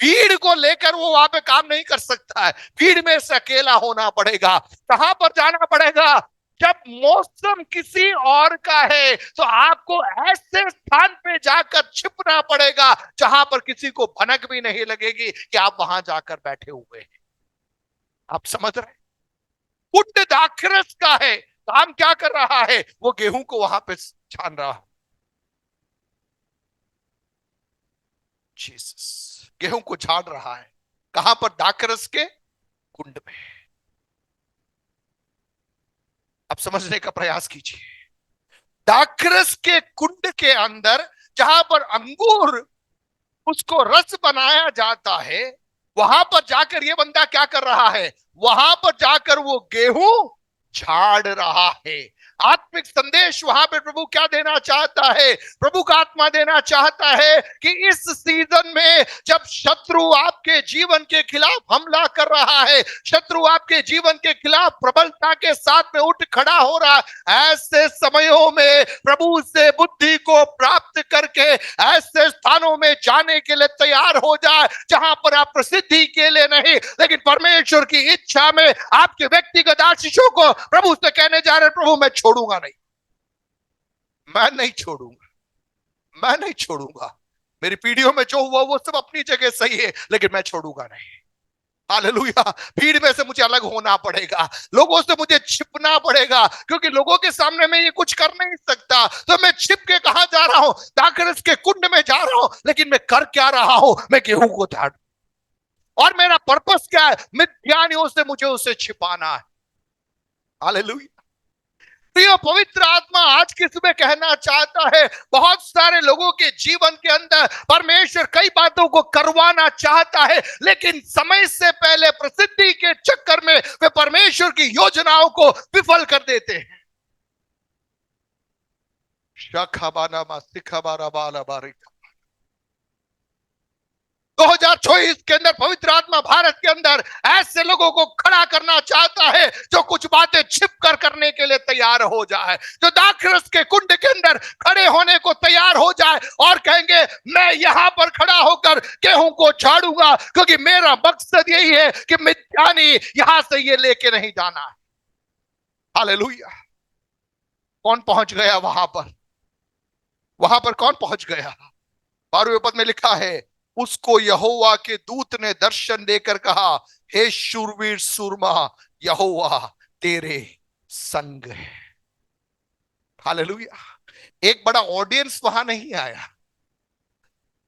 भीड़ को लेकर वो वहां पे काम नहीं कर सकता है, भीड़ में से अकेला होना पड़ेगा। कहां पर जाना पड़ेगा, जब मौसम किसी और का है तो आपको ऐसे स्थान पे जाकर छिपना पड़ेगा जहां पर किसी को भनक भी नहीं लगेगी कि आप वहां जाकर बैठे हुए हैं। आप समझ रहे, कुंड दाखरस का है, काम क्या कर रहा है, वो गेहूं को वहां पे छान रहा है। जीसस गेहूं को छान रहा है, कहां पर, दाखरस के कुंड में। आप समझने का प्रयास कीजिए, दाखरस के कुंड के अंदर जहां पर अंगूर उसको रस बनाया जाता है, वहां पर जाकर ये बंदा क्या कर रहा है, वहां पर जाकर वो गेहूं झाड़ रहा है। आत्मिक संदेश वहां पे प्रभु क्या देना चाहता है, प्रभु का आत्मा देना चाहता है कि इस सीजन में जब शत्रु आपके जीवन के खिलाफ हमला कर रहा है, शत्रु आपके जीवन के खिलाफ प्रबलता के साथ में उठ खड़ा हो रहा है, ऐसे समयों में प्रभु से बुद्धि को प्राप्त करके ऐसे स्थानों में जाने के लिए तैयार हो जाए जहां पर आप प्रसिद्धि के लिए नहीं, लेकिन परमेश्वर की इच्छा में आपके व्यक्तिगत आशीषों को प्रभु से कहने जा रहे, प्रभु मैं छोड़ूंगा नहीं, मैं नहीं छोड़ूंगा, मैं नहीं छोड़ूंगा। मेरी पीढ़ियों में जो हुआ वो सब अपनी जगह सही है, लेकिन मैं छोड़ूंगा नहीं। हालेलुया। भीड़ में से मुझे अलग होना पड़ेगा, लोगों से मुझे छिपना पड़ेगा, क्योंकि लोगों के सामने मैं ये कुछ कर नहीं सकता। तो मैं छिप के कहां जा रहा हूं, दाखरस के कुंड में जा रहा हूं, लेकिन मैं कर क्या रहा हूं, मैं गेहूं को झाड़, और मेरा पर्पस क्या है, मिथ्यानियों से मुझे उसे छिपाना है। हालेलुया। प्रिय पवित्र आत्मा आज की सुबह कहना चाहता है, बहुत सारे लोगों के जीवन के अंदर परमेश्वर कई बातों को करवाना चाहता है, लेकिन समय से पहले प्रसिद्धि के चक्कर में वे परमेश्वर की योजनाओं को विफल कर देते हैं। 2024 के अंदर पवित्र आत्मा भारत के अंदर ऐसे लोगों को खड़ा करना चाहता है जो कुछ बातें छिप कर करने के लिए तैयार हो जाए, जो दाखरस के कुंड के अंदर खड़े होने को तैयार हो जाए और कहेंगे मैं यहां पर खड़ा होकर गेहूं को झाड़ूंगा, क्योंकि मेरा मकसद यही है कि मिथ्यानी यहां से ये लेके नहीं जाना है। हालेलुया। कौन पहुंच गया वहां पर, वहां पर कौन पहुंच गया? 12वें पद में लिखा है, उसको यहोवा के दूत ने दर्शन देकर कहा, हे शूरवीर सूरमा, यहोवा तेरे संग है। हालेलुया। एक बड़ा ऑडियंस वहां नहीं आया,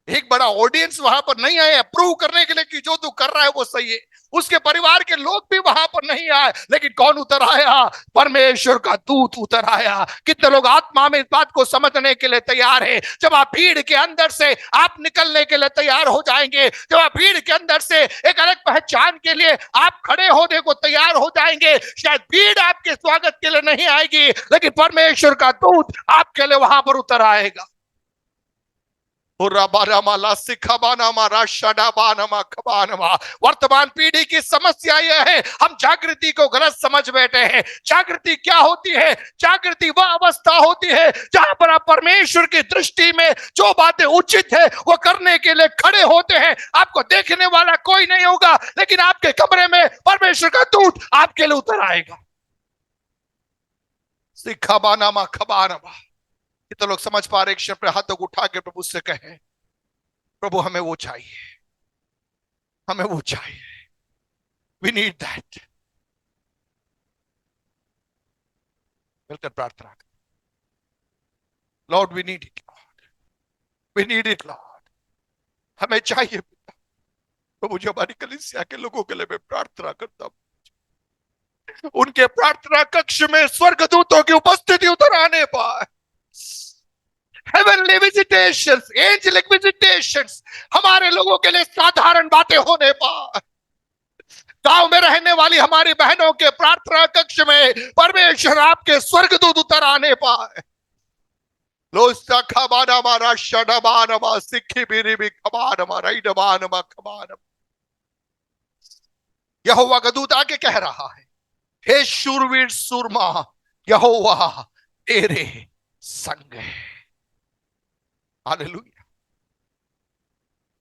एक बड़ा ऑडियंस वहां पर नहीं आया प्रूव करने के लिए कि जो तू कर रहा है वो सही है। उसके परिवार के लोग भी वहां पर नहीं आए, लेकिन कौन उतर आया? परमेश्वर का दूत उतर आया। कितने लोग आत्मा में इस बात को समझने के लिए तैयार है? जब आप भीड़ के अंदर से आप निकलने के लिए तैयार हो जाएंगे, जब आप भीड़ के अंदर से एक अलग पहचान के लिए आप खड़े होने को तैयार हो जाएंगे, शायद भीड़ आपके स्वागत के लिए नहीं आएगी, लेकिन परमेश्वर का दूत आपके लिए वहां पर उतर आएगा। वर्तमान पीढ़ी की समस्या यह है, हम जागृति को गलत समझ बैठे हैं। जागृति क्या होती है? जागृति वह अवस्था होती है जहां पर आप परमेश्वर की दृष्टि में जो बातें उचित है वो करने के लिए खड़े होते हैं। आपको देखने वाला कोई नहीं होगा, लेकिन आपके कमरे में परमेश्वर का दूत आपके लिए उतर आएगा। सिखाबानामा खबानमा। तो लोग समझ पा रहे, एक क्षण पे हाथों को उठा के प्रभु से कहें, प्रभु हमें वो चाहिए, हमें वो चाहिए, वी नीड दैट। मिलकर प्रार्थना करें, Lord we need it, Lord we need it, Lord हमें चाहिए। प्रभु जो हमारी कलीसिया के लोगों के लिए मैं प्रार्थना करता हूं, उनके प्रार्थना कक्ष में स्वर्गदूतों की उपस्थिति उतर आने पाए। हेवनली विजिटेशंस, एंजेलिक विजिटेशंस हमारे लोगों के लिए साधारण बातें होने पाए। गांव में रहने वाली हमारी बहनों के प्रार्थना कक्ष में परमेश्वर आपके स्वर्गदूत उतर आने पाए। लो खबाना मारा शडबान मा सिक्खी बिरी भी खबान मा राइडबान मा खबान। यहोवा का दूत आगे कह रहा है, हे शूरवीर सूरमा, यहोवा तेरे संग है। हालेलुया।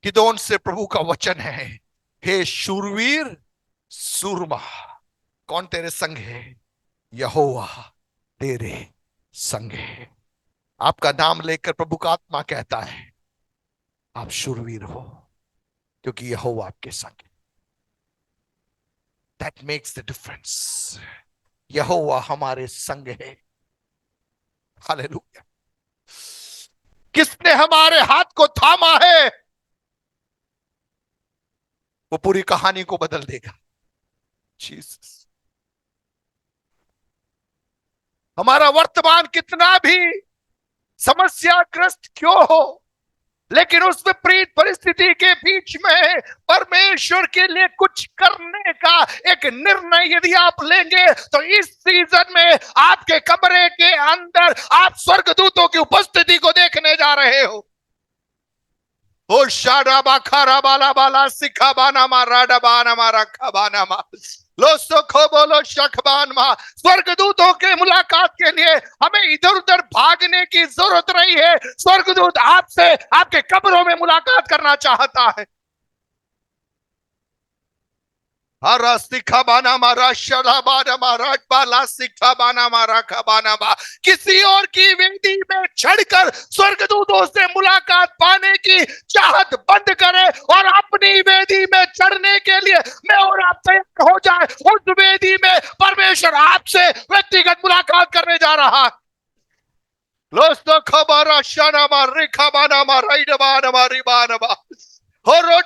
गिदोन से प्रभु का वचन है, हे शूरवीर सूरमा, कौन तेरे संग है? यहोवा तेरे संग है। आपका नाम लेकर प्रभु का आत्मा कहता है आप शूरवीर हो, क्योंकि यहोवा आपके संग है। That makes the difference. यहोवा हमारे संग है। हालेलुया। किसने हमारे हाथ को थामा है, वो पूरी कहानी को बदल देगा। जीसस। हमारा वर्तमान कितना भी समस्याग्रस्त क्यों हो, लेकिन उस विपरीत परिस्थिति के बीच में परमेश्वर के लिए कुछ करने का एक निर्णय यदि आप लेंगे, तो इस सीजन में आपके कमरे के अंदर आप स्वर्गदूतों की उपस्थिति को देखने जा रहे हो। ओ शाडा बाखारा बाला बाला सिखा बाना मा राडा बाना मा रखा बाना मा लो सुखो बोलो शखबान मा। स्वर्गदूतों के मुलाकात के लिए हमें इधर उधर भागने की जरूरत नहीं है। स्वर्गदूत आपसे आपके कब्रों में मुलाकात करना चाहता है। हरा सिखा बाना मारा शला बाना मारा बाला सिखा बाना मारा खबाना बा। किसी और की वेदी में चढ़कर स्वर्गदूतों से मुलाकात पाने की चाहत बंद करे और अपनी वेदी में चढ़ने के लिए मैं और आप तैयार हो जाए। उस वेदी में परमेश्वर आपसे व्यक्तिगत मुलाकात करने जा रहा है। लोस्तो खबरा शना मारी खबाना मारा बाना मारी बाना बा। किसी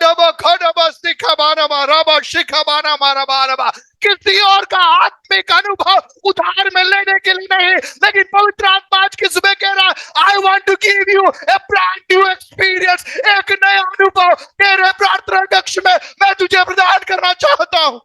और का आत्मिक अनुभव उधार में लेने के लिए नहीं, लेकिन पवित्र आत्मा आज की सुबह कह रहा है, I want to give you a brand new experience. एक नया अनुभव तेरे प्रार्थना कक्ष में मैं तुझे प्रदान करना चाहता हूं।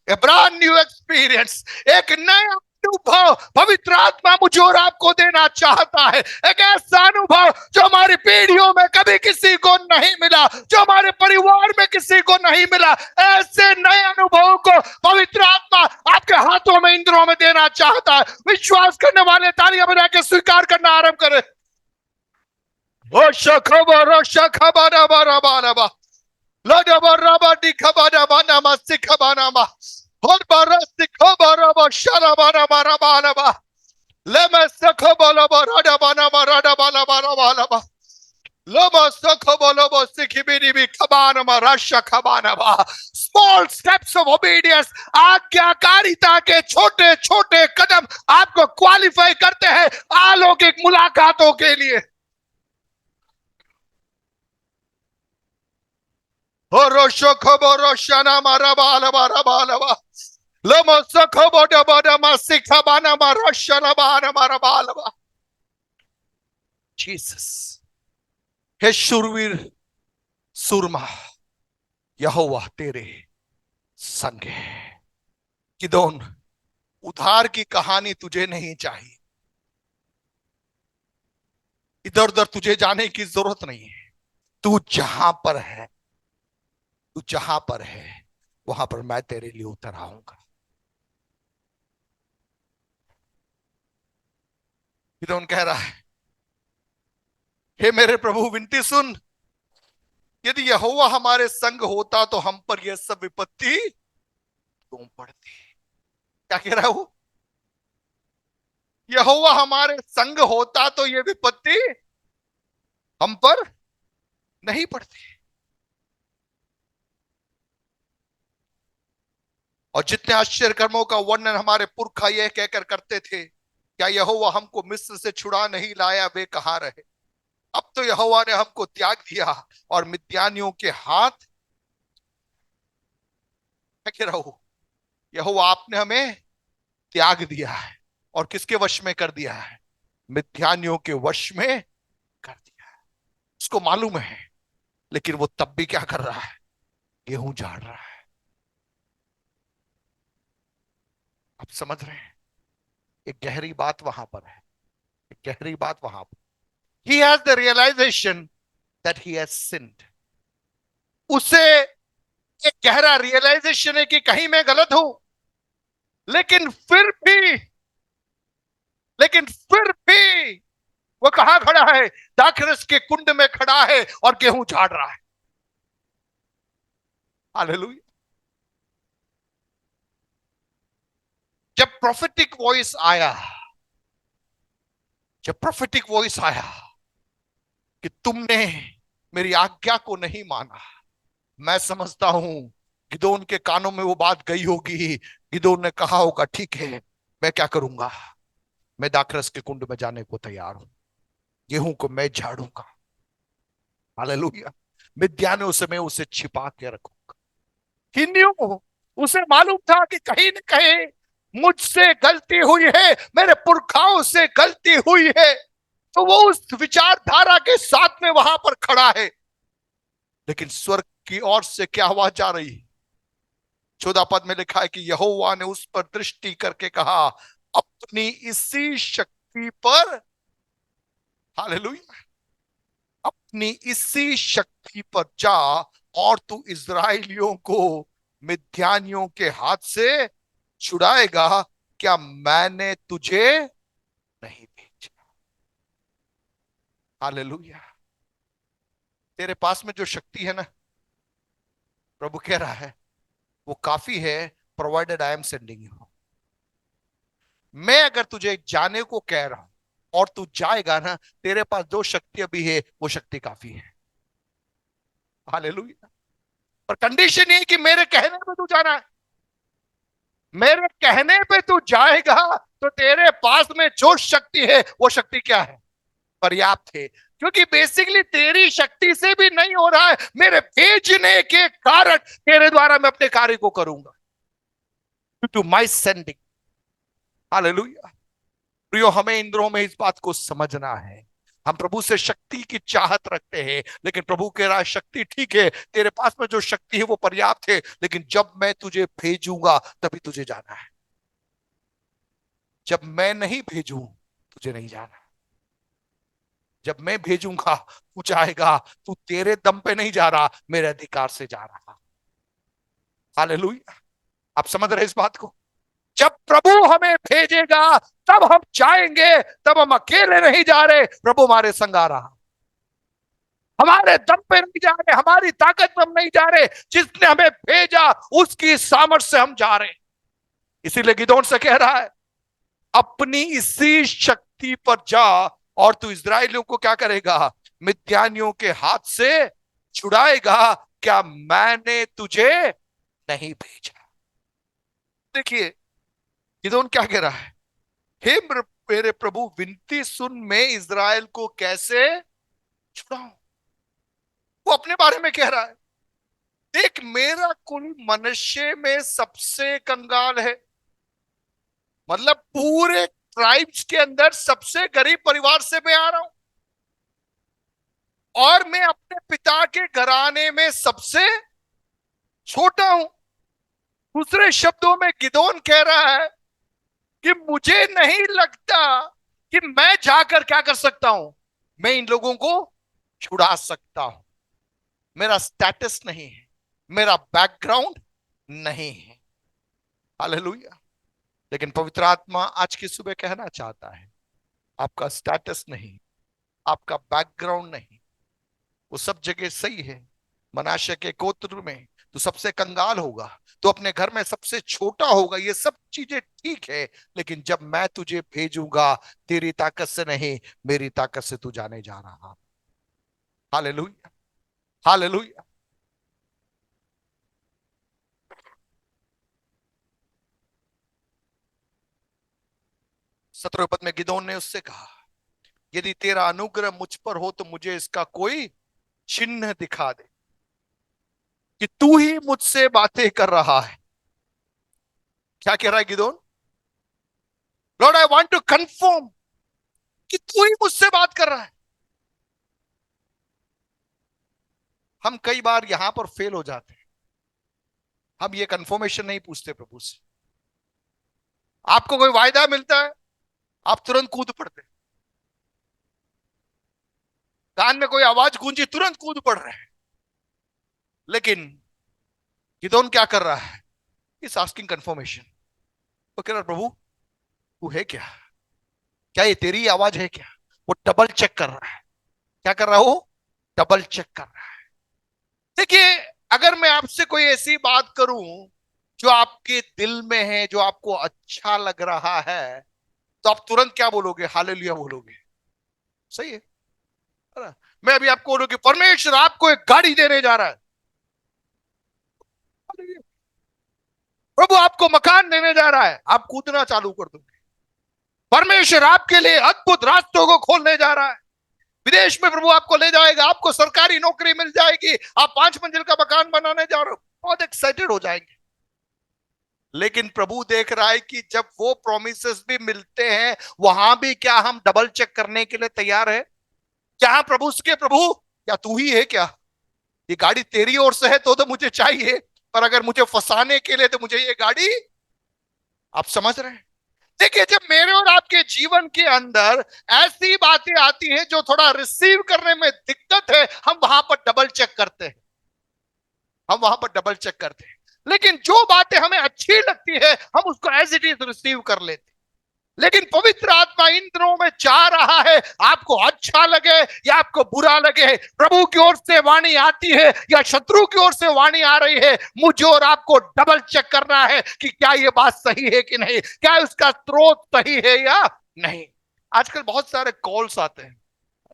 A brand new experience, एक नया अनुभव पवित्र आत्मा मुझे और आपको देना चाहता है। एक ऐसा अनुभव जो हमारी पीढ़ियों में कभी किसी को नहीं मिला, जो हमारे परिवार में किसी को नहीं मिला। ऐसे नए अनुभवों को पवित्र आत्मा आपके हाथों में, इंद्रियों में देना चाहता है। विश्वास करने वाले तालियां बजा के स्वीकार करना आरंभ करें। ओ शखबरा शखबरा बरा बरा बा लडबरा बडी खबरा बना मस्ति खबना मा और बरा सिखबरा बा शरा बरा बरा बरा बा लेम सखबला बरा बना बरा बला बरा बला बा लम सखबला बा सिखबिरी भी खबाना मा रश खबाना बा। स्मॉल स्टेप्स ऑफ ओबीडियंस, आज्ञाकारिता के छोटे छोटे कदम आपको क्वालिफाई करते हैं अलौकिक मुलाकातों के लिए। जीसस। हे शूरवीर सूरमा, यहोवा तेरे संग है। गिदोन, उधार की कहानी तुझे नहीं चाहिए। इधर उधर तुझे जाने की जरूरत नहीं है। तू जहां पर है, तू जहां पर है वहां पर मैं तेरे लिए उतर आऊंगा। गिदोन कह रहा है, हे मेरे प्रभु विनती सुन, यदि यहोवा हमारे संग होता तो हम पर यह सब विपत्ति क्यों पड़ती। क्या कह रहा हूं? यहोवा हमारे संग होता तो यह विपत्ति हम पर नहीं पड़ती। और जितने आश्चर्य कर्मों का वर्णन हमारे पुरखा यह कहकर करते थे, क्या यहोवा हमको मिस्र से छुड़ा नहीं लाया, वे कहां रहे। अब तो यहोवा ने हमको त्याग दिया और मिद्यानियों के हाथ फेंके रहो। यहोवा आपने हमें त्याग दिया है और किसके वश में कर दिया है? मिद्यानियों के वश में कर दिया है। उसको मालूम है, लेकिन वो तब भी क्या कर रहा है? गेहूं झाड़ रहा है। आप समझ रहे हैं? एक गहरी बात वहां पर है, एक गहरी बात वहां पर। He has the realisation that he has sinned. उसे एक गहरा रियलाइजेशन है कि कहीं मैं गलत हूं, लेकिन फिर भी लेकिन फिर भी वो कहां खड़ा है? दाखरस के कुंड में खड़ा है और गेहूं झाड़ रहा है। हालेलुया। जब प्रोफेटिक वॉइस आया, जब प्रोफेटिक वॉइस आया कि तुमने मेरी आज्ञा को नहीं माना, मैं समझता हूं गिदोन के कानों में वो बात गई होगी। गिदोन ने कहा होगा, ठीक है, मैं क्या करूंगा, मैं दाखरस के कुंड में जाने को तैयार हूं, गेहूं को मैं झाड़ूंगा। हालेलुया। मिद्यानों से मैं उसे छिपा के रखूंगा। ही न्यू, उसे मालूम था कि कहीं न कहीं मुझसे गलती हुई है, मेरे पुरखाओं से गलती हुई है। तो वो उस विचारधारा के साथ में वहां पर खड़ा है। लेकिन स्वर्ग की ओर से क्या आवाज आ रही? 14 पद में लिखा है कि यहोवा ने उस पर दृष्टि करके कहा, अपनी इसी शक्ति पर, हालेलुया, अपनी इसी शक्ति पर जा और तू इस्राएलियों को मिद्यानियों के हाथ से छुड़ाएगा। क्या मैंने तुझे नहीं भेजा? हालेलुया। तेरे पास में जो शक्ति है ना, प्रभु कह रहा है, वो काफी है, provided I am sending you. मैं अगर तुझे जाने को कह रहा हूं और तू जाएगा ना, तेरे पास जो शक्ति अभी है वो शक्ति काफी है। हालेलुया। पर कंडीशन ये है कि मेरे कहने पे तू जाना है। मेरे कहने पे तू जाएगा तो तेरे पास में जो शक्ति है वो शक्ति क्या है? पर्याप्त है। क्योंकि बेसिकली तेरी शक्ति से भी नहीं हो रहा है, मेरे भेजने के कारण तेरे द्वारा मैं अपने कार्य को करूंगा। To my sending. हालेलुया। प्रियो, हमें इन दिनों में इस बात को समझना है। हम प्रभु से शक्ति की चाहत रखते हैं, लेकिन प्रभु कह रहा है, शक्ति ठीक है, तेरे पास में जो शक्ति है वो पर्याप्त है, लेकिन जब मैं तुझे भेजूंगा तभी तुझे जाना है। जब मैं नहीं भेजूं तुझे नहीं जाना। जब मैं भेजूंगा तू जाएगा। तू तेरे दम पे नहीं जा रहा, मेरे अधिकार से जा रहा। हालेलुया। आप समझ रहे इस बात को? जब प्रभु हमें भेजेगा तब हम जाएंगे। तब हम अकेले नहीं जा रहे, प्रभु हमारे संग आ रहा। हमारे दम पे नहीं जा रहे, हमारी ताकत पे हम नहीं जा रहे, जिसने हमें भेजा उसकी सामर्थ्य से हम जा रहे। इसीलिए गिदोन से कह रहा है, अपनी इसी शक्ति पर जा और तू इस्राएलियों को क्या करेगा? मिद्यानियों के हाथ से छुड़ाएगा। क्या मैंने तुझे नहीं भेजा? देखिए, गिदोन क्या कह रहा है? हे मेरे प्रभु, विनती सुन, मैं इज़राइल को कैसे छुड़ाऊं? वो अपने बारे में कह रहा है, देख, मेरा कुल मनुष्य में सबसे कंगाल है। मतलब पूरे ट्राइब्स के अंदर सबसे गरीब परिवार से मैं आ रहा हूं, और मैं अपने पिता के घराने में सबसे छोटा हूं। दूसरे शब्दों में गिदोन कह रहा है कि मुझे नहीं लगता कि मैं जाकर क्या कर सकता हूं, मैं इन लोगों को छुड़ा सकता हूं। मेरा स्टेटस नहीं है, मेरा बैकग्राउंड नहीं है। हालेलुया। लेकिन पवित्र आत्मा आज की सुबह कहना चाहता है, आपका स्टेटस नहीं, आपका बैकग्राउंड नहीं, वो सब जगह सही है। मनाशे के गोत्र में तो सबसे कंगाल होगा, तो अपने घर में सबसे छोटा होगा, ये सब चीजें ठीक है। लेकिन जब मैं तुझे भेजूंगा, तेरी ताकत से नहीं, मेरी ताकत से तू जाने जा रहा। हालेलुया। हालेलुया। 17 पद में गिदोन ने उससे कहा, यदि तेरा अनुग्रह मुझ पर हो तो मुझे इसका कोई चिन्ह दिखा दे कि तू ही मुझसे बातें कर रहा है। क्या कह रहा है Gideon? Lord, I want to confirm कि तू ही मुझसे बात कर रहा है। हम कई बार यहां पर फेल हो जाते हैं। हम ये कंफर्मेशन नहीं पूछते प्रभु से। आपको कोई वायदा मिलता है, आप तुरंत कूद पड़ते हैं। कान में कोई आवाज गूंजी, तुरंत कूद पड़ रहे हैं। लेकिन गिदोन क्या कर रहा है? इस आस्किंग कंफर्मेशन। तो कह रहा प्रभु तू है क्या? क्या ये तेरी आवाज है क्या? वो डबल चेक कर रहा है। क्या कर रहा है वो? डबल चेक कर रहा है। देखिए, अगर मैं आपसे कोई ऐसी बात करूं जो आपके दिल में है, जो आपको अच्छा लग रहा है, तो आप तुरंत क्या बोलोगे? हालेलुया बोलोगे। सही है ना? मैं अभी आपको बोलूं कि परमेश्वर आपको एक गाड़ी देने जा रहा है, प्रभु आपको मकान देने जा रहा है, आप कूदना चालू कर दोगे। परमेश्वर आपके लिए अद्भुत रास्तों को खोलने जा रहा है। विदेश में प्रभु आपको ले जाएगा, आपको सरकारी नौकरी मिल जाएगी, आप 5 मंजिल का मकान बनाने जा रहे हो, बहुत एक्साइटेड हो जाएंगे। लेकिन प्रभु देख रहा है कि जब वो प्रोमिसेस भी मिलते हैं, वहां भी क्या हम डबल चेक करने के लिए तैयार है? क्या प्रभु उसके प्रभु क्या तू ही है क्या? ये गाड़ी तेरी ओर से है तो मुझे चाहिए, पर अगर मुझे फंसाने के लिए तो मुझे ये गाड़ी। आप समझ रहे हैं? देखिए, जब मेरे और आपके जीवन के अंदर ऐसी बातें आती हैं जो थोड़ा रिसीव करने में दिक्कत है, हम वहां पर डबल चेक करते हैं। हम वहां पर डबल चेक करते हैं। लेकिन जो बातें हमें अच्छी लगती है, हम उसको एज इट इज रिसीव कर लेते हैं। लेकिन पवित्र आत्मा इन दिनों में चाह रहा है, आपको अच्छा लगे या आपको बुरा लगे, प्रभु की ओर से वाणी आती है या शत्रु की ओर से वाणी आ रही है, मुझे और आपको डबल चेक करना है कि क्या ये बात सही है कि नहीं, क्या उसका स्रोत सही है या नहीं। आजकल बहुत सारे कॉल्स आते हैं,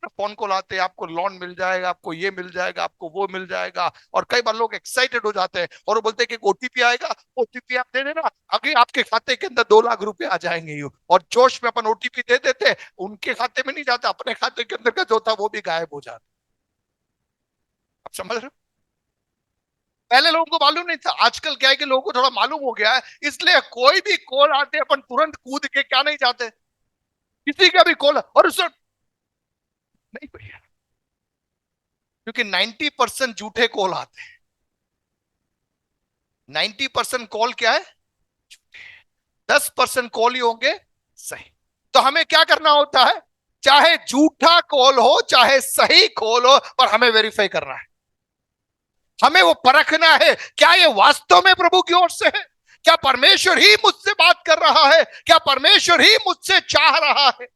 फोन कॉल आते हैं, आपको लोन मिल जाएगा, आपको ये मिल जाएगा, आपको वो मिल जाएगा। और कई बार लोग एक्साइटेड हो जाते हैं और वो बोलते हैं कि ओटीपी आएगा, ओटीपी आप दे देना, अभी आपके खाते के अंदर 2 लाख रुपए आ जाएंगे। और जोश में अपन ओटीपी दे देते, उनके खाते में नहीं जाता, अपने खाते के अंदर का जो था वो भी गायब हो जाता। आप समझ रहे हो? पहले लोगों को मालूम नहीं था, आजकल क्या है कि लोगों को थोड़ा मालूम हो गया है, इसलिए कोई भी कॉल आते अपन तुरंत कूद के क्या नहीं जाते, किसी का भी कॉल और उससे नहीं भैया, क्योंकि 90% झूठे कॉल आते हैं। 90% कॉल क्या है? 10% कॉल ही होंगे सही। तो हमें क्या करना होता है? चाहे झूठा कॉल हो चाहे सही कॉल हो, पर हमें वेरीफाई करना है। हमें वो परखना है, क्या ये वास्तव में प्रभु की ओर से है? क्या परमेश्वर ही मुझसे बात कर रहा है? क्या परमेश्वर ही मुझसे चाह रहा है?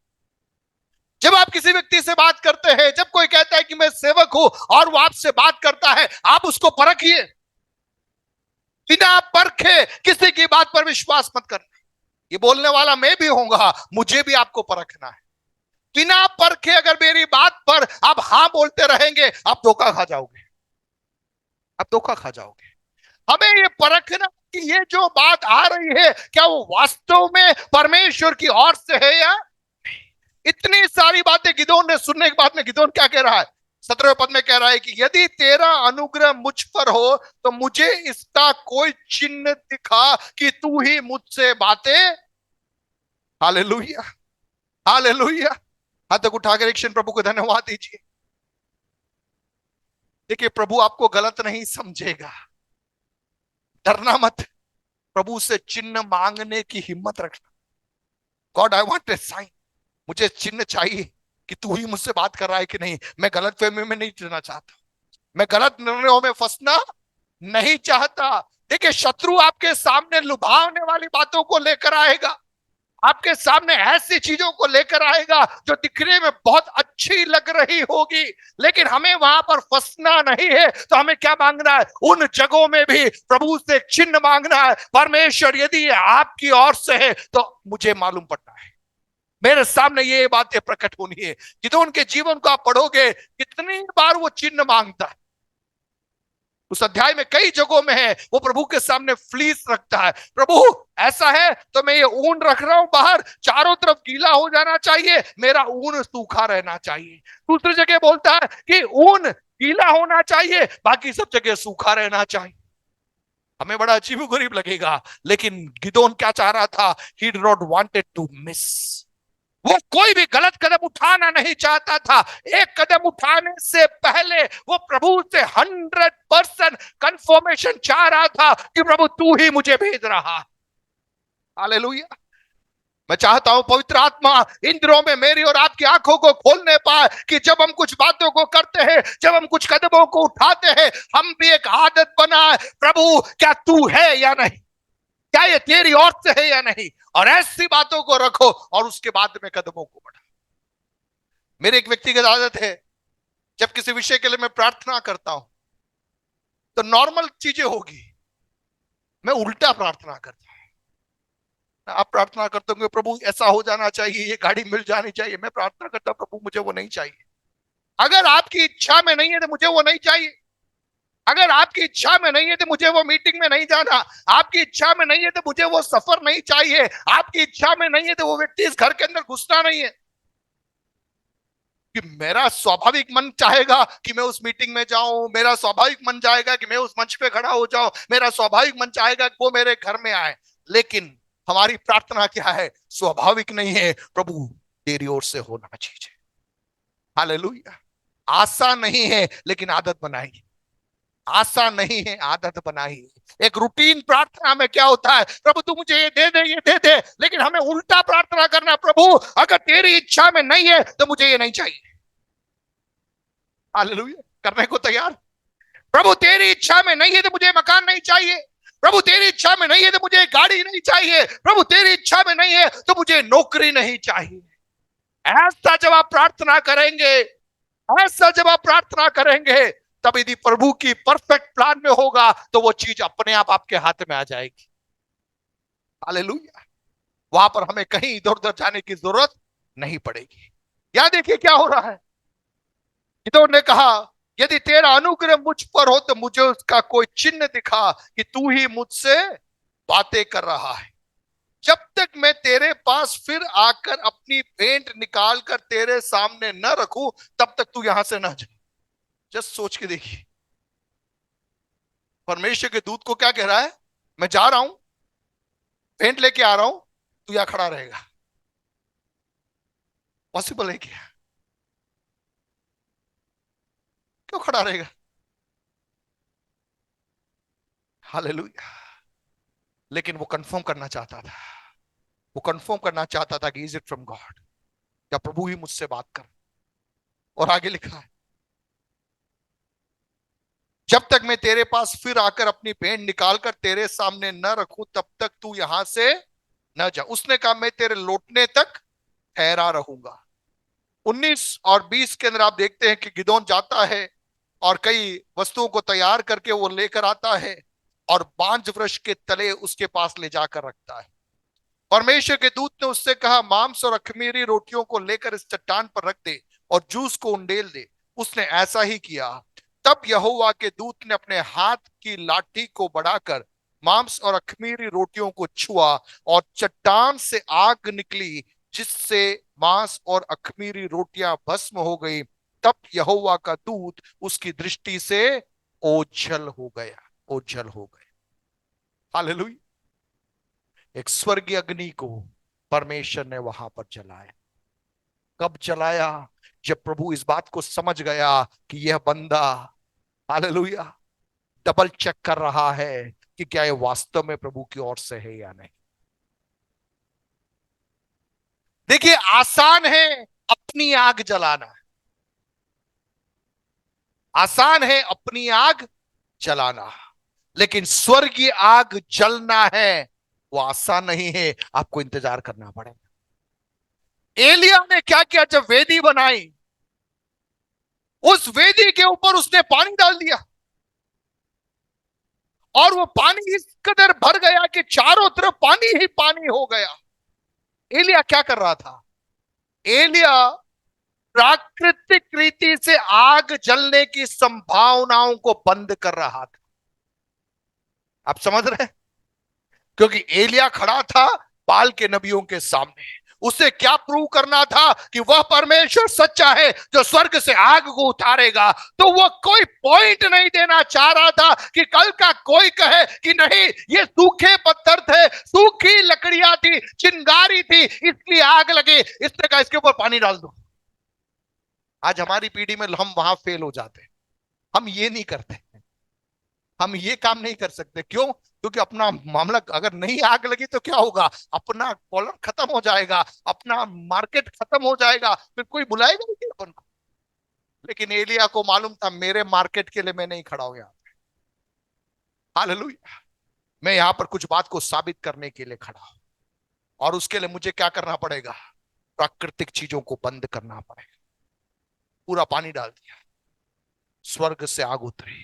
जब आप किसी व्यक्ति से बात करते हैं, जब कोई कहता है कि मैं सेवक हूं और वो आपसे बात करता है, आप उसको परखिए। बिना परखे किसी की बात पर विश्वास मत करना। ये बोलने वाला मैं भी होऊंगा, मुझे भी आपको परखना है। बिना परखे अगर मेरी बात पर आप हां बोलते रहेंगे, आप धोखा खा जाओगे। आप धोखा खा जाओगे। हमें ये परखना कि ये जो बात आ रही है, क्या वो वास्तव में परमेश्वर की ओर से है या नहीं। इतनी सारी बातें गिदोन ने सुनने के बाद में गिदोन क्या कह रहा है? 17वें पद में कह रहा है कि यदि तेरा अनुग्रह मुझ पर हो तो मुझे इसका कोई चिन्ह दिखा कि तू ही मुझसे बातें। Hallelujah, hallelujah. हाथ तक उठाकर एक क्षण प्रभु को धन्यवाद दीजिए। देखिए, प्रभु आपको गलत नहीं समझेगा। डरना मत, प्रभु से चिन्ह मांगने की हिम्मत रखना। God, I want a sign. मुझे चिन्ह चाहिए कि तू ही मुझसे बात कर रहा है कि नहीं। मैं गलत फहमी में नहीं रहना चाहता, मैं गलत निर्णयों में फंसना नहीं चाहता। देखिए, शत्रु आपके सामने लुभावने वाली बातों को लेकर आएगा, आपके सामने ऐसी चीजों को लेकर आएगा जो दिखने में बहुत अच्छी लग रही होगी, लेकिन हमें वहां पर फंसना नहीं है। तो हमें क्या मांगना है? उन जगहों में भी प्रभु से चिन्ह मांगना है। परमेश्वर यदि आपकी ओर से है तो मुझे मालूम पड़ता है, मेरे सामने ये बातें प्रकट होनी है। कि तो उनके जीवन को आप पढ़ोगे, कितनी बार वो चिन्ह मांगता है। उस अध्याय में कई जगहों में है, वो प्रभु के सामने फ्लीस रखता है। प्रभु ऐसा है तो मैं ये ऊन रख रहा हूं बाहर, चारों तरफ गीला हो जाना चाहिए, मेरा ऊन सूखा रहना चाहिए। दूसरी जगह बोलता है कि ऊन गीला होना चाहिए, बाकी सब जगह सूखा रहना चाहिए। हमें बड़ा अजीब गरीब लगेगा, लेकिन गिदोन क्या चाह रहा था? He did not wanted to miss. वो कोई भी गलत कदम उठाना नहीं चाहता था। एक कदम उठाने से पहले वो प्रभु से 100% कंफर्मेशन चाह रहा था कि प्रभु तू ही मुझे भेज रहा है। हालेलुया। मैं चाहता हूं पवित्र आत्मा इन दिनों में मेरी और आपकी आंखों को खोलने पाए कि जब हम कुछ बातों को करते हैं, जब हम कुछ कदमों को उठाते हैं, हम भी एक आदत बनाए, प्रभु क्या तू है या नहीं, क्या ये तेरी ओर से है या नहीं, और ऐसी बातों को रखो और उसके बाद में कदमों को बढ़ाओ। मेरी एक व्यक्तिगत आदत है, जब किसी विषय के लिए मैं प्रार्थना करता हूं तो नॉर्मल चीजें होगी, मैं उल्टा प्रार्थना करता हूं। आप प्रार्थना करते होंगे प्रभु ऐसा हो जाना चाहिए, ये गाड़ी मिल जानी चाहिए। मैं प्रार्थना करता हूं प्रभु मुझे वो नहीं चाहिए। अगर आपकी इच्छा में नहीं है तो मुझे वो नहीं चाहिए। अगर आपकी इच्छा में नहीं है तो मुझे वो मीटिंग में नहीं जाना। आपकी इच्छा में नहीं है तो मुझे वो सफर नहीं चाहिए। आपकी इच्छा में नहीं है तो वो व्यक्ति इस घर के अंदर घुसना नहीं है। कि मेरा स्वाभाविक मन चाहेगा कि मैं उस मीटिंग में जाऊं, मेरा स्वाभाविक मन चाहेगा कि मैं उस मंच पे खड़ा हो जाऊं, मेरा स्वाभाविक मन चाहेगा कि वो मेरे घर में आए। लेकिन हमारी प्रार्थना क्या है? स्वाभाविक नहीं है, प्रभु तेरी ओर से होना चाहिए। हालेलुया। आशा नहीं है लेकिन आदत बनाई। आशा नहीं है, आदत बनाई। एक रूटीन प्रार्थना में क्या होता है? प्रभु तू मुझे ये दे दे, ये दे दे। लेकिन हमें उल्टा प्रार्थना करना, प्रभु अगर तेरी इच्छा में नहीं है तो मुझे ये नहीं चाहिए। हालेलुया। करने को तैयार। प्रभु तेरी इच्छा में नहीं है तो मुझे मकान नहीं चाहिए। प्रभु तेरी इच्छा में नहीं है तो मुझे गाड़ी नहीं चाहिए। प्रभु तेरी इच्छा में नहीं है तो मुझे नौकरी नहीं चाहिए। ऐसा जब आप प्रार्थना करेंगे, ऐसा जब आप प्रार्थना करेंगे, तब यदि प्रभु की परफेक्ट प्लान में होगा तो वो चीज अपने आप आपके हाथ में आ जाएगी। हालेलुया। वहां पर हमें कहीं इधर उधर जाने की जरूरत नहीं पड़ेगी। यहां देखिए क्या हो रहा है। गिदोन ने कहा यदि तेरा अनुग्रह मुझ पर हो तो मुझे उसका कोई चिन्ह दिखा कि तू ही मुझसे बातें कर रहा है। जब तक मैं तेरे पास फिर आकर अपनी भेंट निकाल कर तेरे सामने न रखूं, तब तक तू यहां से न जा। जस्ट सोच के देखिए, परमेश्वर के दूत को क्या कह रहा है? मैं जा रहा हूं, भेंट लेके आ रहा हूं, तू यहां खड़ा रहेगा। पॉसिबल है क्या? क्यों खड़ा रहेगा? हालेलुया। लेकिन वो कंफर्म करना चाहता था। वो कंफर्म करना चाहता था कि इज इट फ्रॉम गॉड, क्या प्रभु ही मुझसे बात कर। और आगे लिखा है जब तक मैं तेरे पास फिर आकर अपनी भेंट निकाल कर तेरे सामने न रखूं, तब तक तू यहां से न जा। उसने कहा मैं तेरे लौटने तक ठहरा रहूंगा। 19 और 20 के अंदर आप देखते हैं कि गिदोन जाता है और कई वस्तुओं को तैयार करके वो लेकर आता है और बांज वृक्ष के तले उसके पास ले जाकर रखता है। परमेश्वर के दूत ने उससे कहा मांस और अखमीरी रोटियों को लेकर इस चट्टान पर रख दे और जूस को उंडेल दे। उसने ऐसा ही किया। तब यहोवा के दूत ने अपने हाथ की लाठी को बढ़ाकर मांस और अखमीरी रोटियों को छुआ और चट्टान से आग निकली, जिससे मांस और अखमीरी रोटियां भस्म हो गई। तब यहोवा का दूत उसकी दृष्टि से ओझल हो गया, ओझल हो गया। हालेलुया। एक स्वर्गीय अग्नि को परमेश्वर ने वहां पर जलाया। कब जलाया? जब प्रभु इस बात को समझ गया कि यह बंदा, हालेलुया, डबल चेक कर रहा है कि क्या यह वास्तव में प्रभु की ओर से है या नहीं। देखिए आसान है अपनी आग जलाना, आसान है अपनी आग जलाना, लेकिन स्वर्गीय आग जलना है वो आसान नहीं है, आपको इंतजार करना पड़ेगा। एलिया ने क्या किया? जब वेदी बनाई, उस वेदी के ऊपर उसने पानी डाल दिया और वो पानी इस कदर भर गया कि चारों तरफ पानी ही पानी हो गया। एलिया क्या कर रहा था? एलिया प्राकृतिक रीति से आग जलने की संभावनाओं को बंद कर रहा था। आप समझ रहे हैं? क्योंकि एलिया खड़ा था बाल के नबियों के सामने, उसे क्या प्रूव करना था कि वह परमेश्वर सच्चा है जो स्वर्ग से आग को उतारेगा। तो वो कोई पॉइंट नहीं देना चाह रहा था कि कल का कोई कहे कि नहीं ये सूखे पत्थर थे, सूखी लकड़ियां थी, चिंगारी थी, इसलिए आग लगे, इसने कहा इसके ऊपर पानी डाल दो। आज हमारी पीढ़ी में हम वहां फेल हो जाते हैं। हम ये नहीं करते, हम ये काम नहीं कर सकते। क्यों? क्योंकि अपना मामला, अगर नहीं आग लगी तो क्या होगा, अपना कॉलम खत्म हो जाएगा, अपना मार्केट खत्म हो जाएगा, फिर कोई बुलाएगा नहीं अपन को। लेकिन एलिया को मालूम था मेरे मार्केट के लिए मैं नहीं खड़ा हूं यहाँ। हालेलुया। मैं यहां पर कुछ बात को साबित करने के लिए खड़ा हूं, और उसके लिए मुझे क्या करना पड़ेगा? प्राकृतिक चीजों को बंद करना पड़ेगा। पूरा पानी डाल दिया, स्वर्ग से आग उतरी।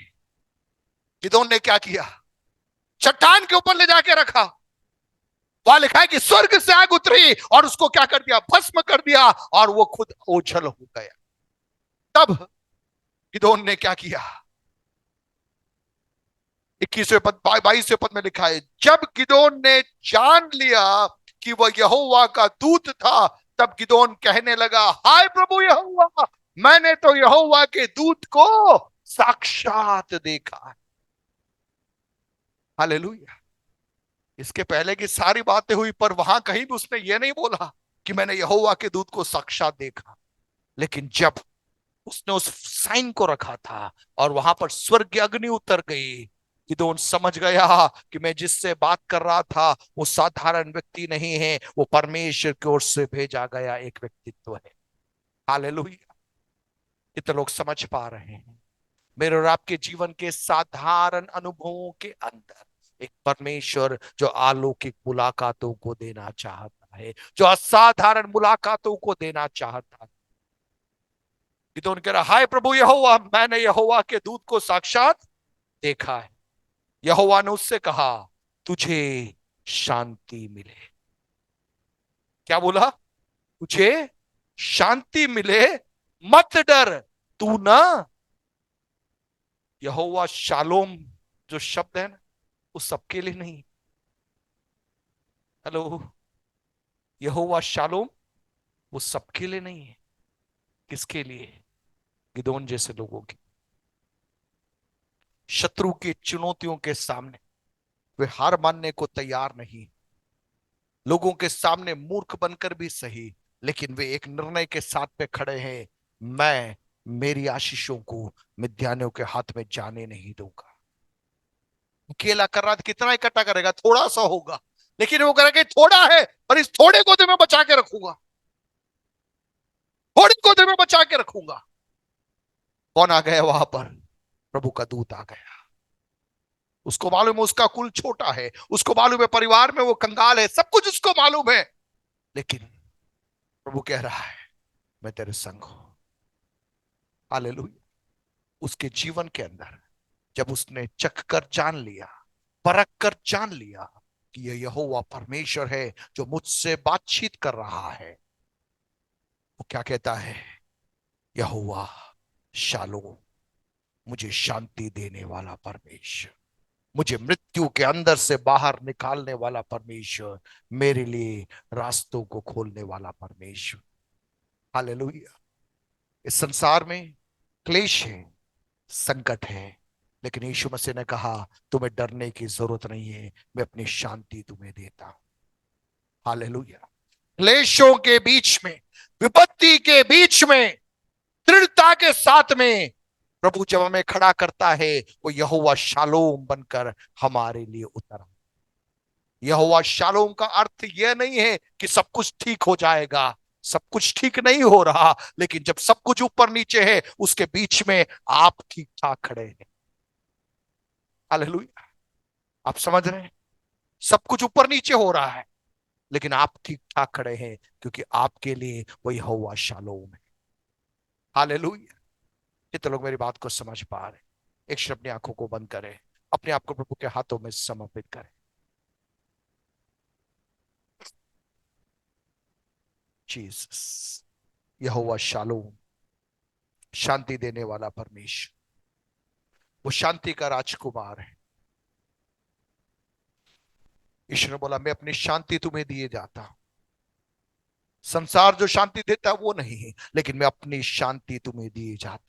गिदोन ने क्या किया? चट्टान के ऊपर ले जाके रखा। वहां लिखा है कि स्वर्ग से आग उतरी और उसको क्या कर दिया? भस्म कर दिया, और वो खुद ओझल हो गया। तब गिदोन ने क्या किया? 21वें पद 22वें पद में लिखा है, जब गिदोन ने जान लिया कि वह यहोवा का दूत था, तब गिदोन कहने लगा, हाय प्रभु यहोवा, मैंने तो यहोवा के दूत को साक्षात देखा है। हालेलुया। इसके पहले की सारी बातें हुई, पर वहां कहीं भी उसने ये नहीं बोला कि मैंने यहोवा के दूत को साक्षात देखा। लेकिन जब उसने उस साइन को रखा था और वहां पर स्वर्ग की अग्नि उतर गई, गिदोन समझ गया कि मैं जिससे बात कर रहा था वो साधारण व्यक्ति नहीं है, वो परमेश्वर की ओर से भेजा गया एक व्यक्तित्व है। हालेलुया। कितने लोग समझ पा रहे हैं? मेरे और आपके जीवन के साधारण अनुभवों के अंदर एक परमेश्वर जो अलौकिक मुलाकातों को देना चाहता है, जो असाधारण मुलाकातों को देना चाहता है। गिदोन कह रहा, हाय प्रभु यहोवा, मैंने यहोवा के दूत को साक्षात देखा है। यहोवा ने उससे कहा, तुझे शांति मिले। क्या बोला? तुझे शांति मिले, मत डर, तू ना। यहोवा शालोम जो शब्द है ना, वो सबके लिए नहीं। हेलो। यहोवा शालोम वो सबके लिए नहीं है। किसके लिए? गिदोन जैसे लोगों की। शत्रु की चुनौतियों के सामने वे हार मानने को तैयार नहीं। लोगों के सामने मूर्ख बनकर भी सही, लेकिन वे एक निर्णय के साथ पे खड़े हैं, मैं मेरी आशीषों को मिद्यानियों के हाथ में जाने नहीं दूंगा। अकेला कर रहा था, कितना इकट्ठा करेगा? थोड़ा सा होगा, लेकिन वो करेगा थोड़ा है, पर इस थोड़े को तो मैं बचा के रखूंगा, थोड़े को तो मैं बचा के रखूंगा। कौन आ गया वहां पर? प्रभु का दूत आ गया। उसको मालूम है उसका कुल छोटा है, उसको मालूम है परिवार में वो कंगाल है, सब कुछ उसको मालूम है, लेकिन प्रभु कह रहा है मैं तेरे संग हूं। हालेलुया। उसके जीवन के अंदर जब उसने चख कर जान लिया, परख कर जान लिया कि यह यहोवा परमेश्वर है जो मुझसे बातचीत कर रहा है, वो क्या कहता है? यहोवा शालोम, मुझे शांति देने वाला परमेश्वर, मुझे मृत्यु के अंदर से बाहर निकालने वाला परमेश्वर, मेरे लिए रास्तों को खोलने वाला परमेश्वर। हालेलुया। इस संसार में क्लेश है, संकट है, लेकिन यीशु मसीह ने कहा तुम्हें डरने की जरूरत नहीं है, मैं अपनी शांति तुम्हें देता हूं। हालेलुया। क्लेशों के बीच में, विपत्ति के बीच में, दृढ़ता के साथ में प्रभु जब हमें खड़ा करता है, वो यहोवा शालोम बनकर हमारे लिए उतरा। यहोवा शालोम का अर्थ यह नहीं है कि सब कुछ ठीक हो जाएगा। सब कुछ ठीक नहीं हो रहा, लेकिन जब सब कुछ ऊपर नीचे है, उसके बीच में आप ठीक ठाक खड़े हैं। हालेलुया। आप समझ रहे हैं? सब कुछ ऊपर नीचे हो रहा है, लेकिन आप ठीक ठाक खड़े हैं, क्योंकि आपके लिए वो यहोवा शालोम है। हालेलुया। कितने लोग मेरी बात को समझ पा रहे हैं? एक क्षण अपनी आंखों को बंद करें, अपने आप को प्रभु के हाथों में समर्पित करें। जीसस। यहोवा शालोम, शांति देने वाला परमेश्वर, वो शांति का राजकुमार है। ईश्वर ने बोला मैं अपनी शांति तुम्हें दिए जाता हूं। संसार जो शांति देता है वो नहीं है, लेकिन मैं अपनी शांति तुम्हें दिए जाता हूं।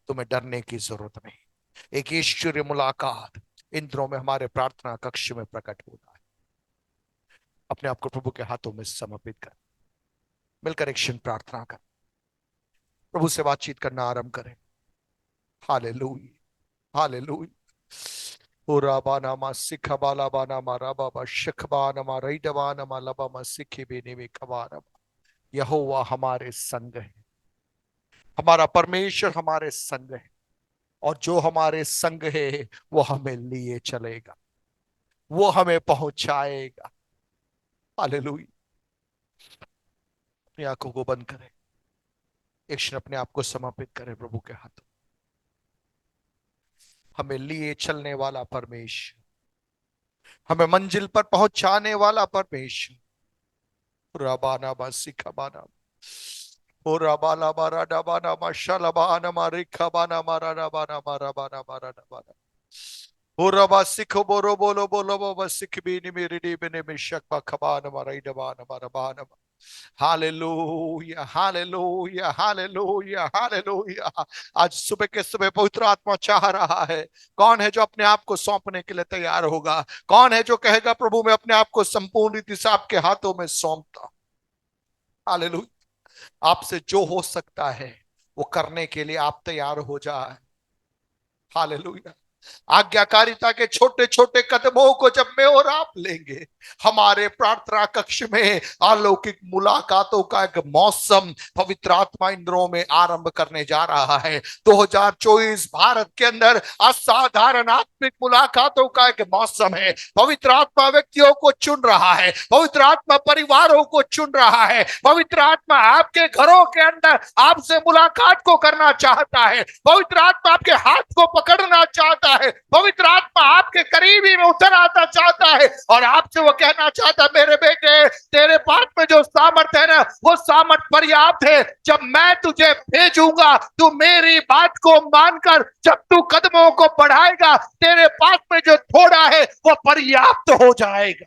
तुम्हें डरने की जरूरत नहीं। एक ईश्वरीय मुलाकात इन दिनों में हमारे प्रार्थना कक्ष में प्रकट होता है। अपने आप को प्रभु के हाथों में समर्पित कर, मिलकर एक क्षण प्रार्थना कर, प्रभु से बातचीत करना आरंभ करें। Hallelujah, hallelujah. ओराबाना मा सिखबाला बाना मा राबाबा शिखबाना मा रईडबाना मा लबा मा सिखी बेने में कबाना। यहोवा हमारे संग है, हमारा परमेश्वर हमारे संग है, और जो हमारे संग है वो हमें लिए चलेगा, वो हमें पहुंचाएगा। हालेलुया। अपनी आंखों को बंद करें, एक क्षण अपने आप को समर्पित करें प्रभु के हाथों। हमें लिए चलने वाला परमेश्वर, हमें मंजिल पर पहुंचाने वाला परमेश्वर। रबाना बा सिखबाना, ओ रबाला बारा डबाना मा शलबाना मा रिखबाना मारा रबाना मारा बाना मारा डबाना। ओ रबा सिखो बोरो बोलो बोलो बाबा सिख बीनी मेरी डी बने में शक खबाना मारा डबाना मारा बाना। Hallelujah, hallelujah, hallelujah, hallelujah. आज सुबह के सुबह पवित्र आत्मा चाह रहा है, कौन है जो अपने आप को सौंपने के लिए तैयार होगा? कौन है जो कहेगा प्रभु मैं अपने आप को संपूर्ण रीति से आपके हाथों में सौंपता हूं? हालेलुया। आपसे जो हो सकता है वो करने के लिए आप तैयार हो जाए। हालेलुया। आज्ञाकारिता के छोटे छोटे कदमों को जब मैं और आप लेंगे, हमारे प्रार्थना कक्ष में अलौकिक मुलाकातों का एक मौसम पवित्र आत्मा इन दिनों में आरंभ करने जा रहा है। 2024 भारत के अंदर असाधारण आत्मिक मुलाकातों का एक मौसम है। पवित्र आत्मा व्यक्तियों को चुन रहा है, पवित्र आत्मा परिवारों को चुन रहा है, पवित्र आत्मा आपके घरों के अंदर आपसे मुलाकात को करना चाहता है, पवित्र आत्मा आपके हाथ को पकड़ना चाहता है, पवित्र आत्मा आपके करीबी में उतर आना चाहता है और आपसे वो कहना चाहता है मेरे बेटे तेरे पास में जो सामर्थ है ना वो सामर्थ पर्याप्त है। जब मैं तुझे भेजूंगा तू मेरी बात को मानकर जब तू कदमों को बढ़ाएगा तेरे पास में जो थोड़ा है वो पर्याप्त हो जाएगा।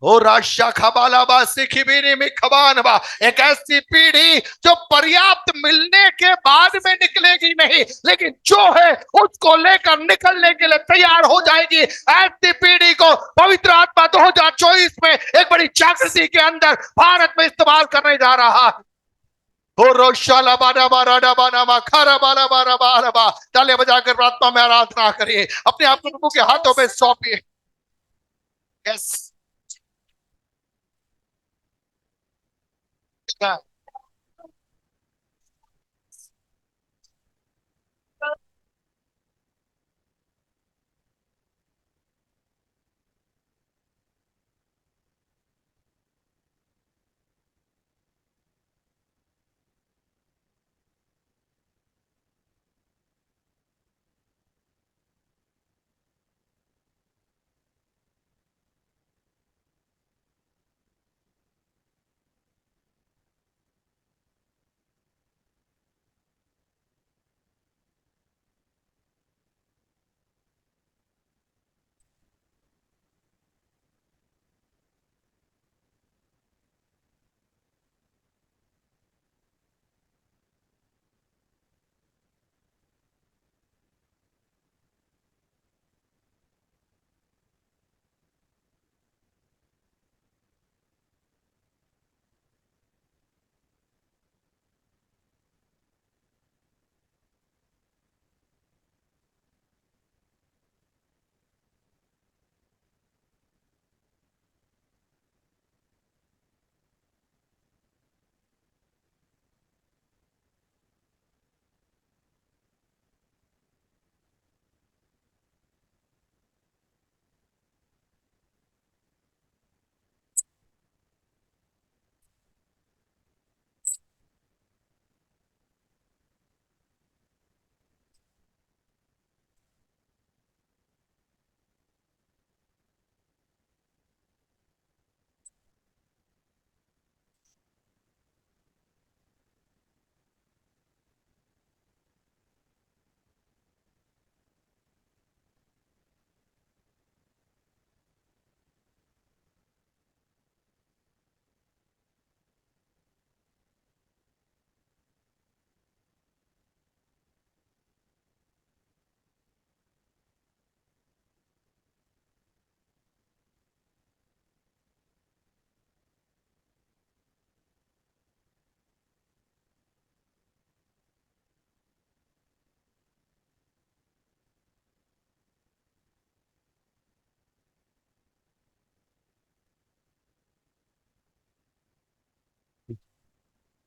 ओ राशा खबालाबा सिखिबिनी में खबानबा, एक ऐसी पीढ़ी जो पर्याप्त मिलने के बाद में निकलेगी नहीं, लेकिन जो है उसको लेकर निकलने के लिए तैयार हो जाएगी। ऐसी पीढ़ी को पवित्र आत्मा 2024 में एक बड़ी जागृति के अंदर भारत में इस्तेमाल करने जा रहा है। हो रोशाला बारा बारा बाना मा खारा बारा बारा बारा बा। तालियां बजाकर आत्मा में आराधना करिए, अपने आप को प्रभु के हाथों में सौंपिए। यस,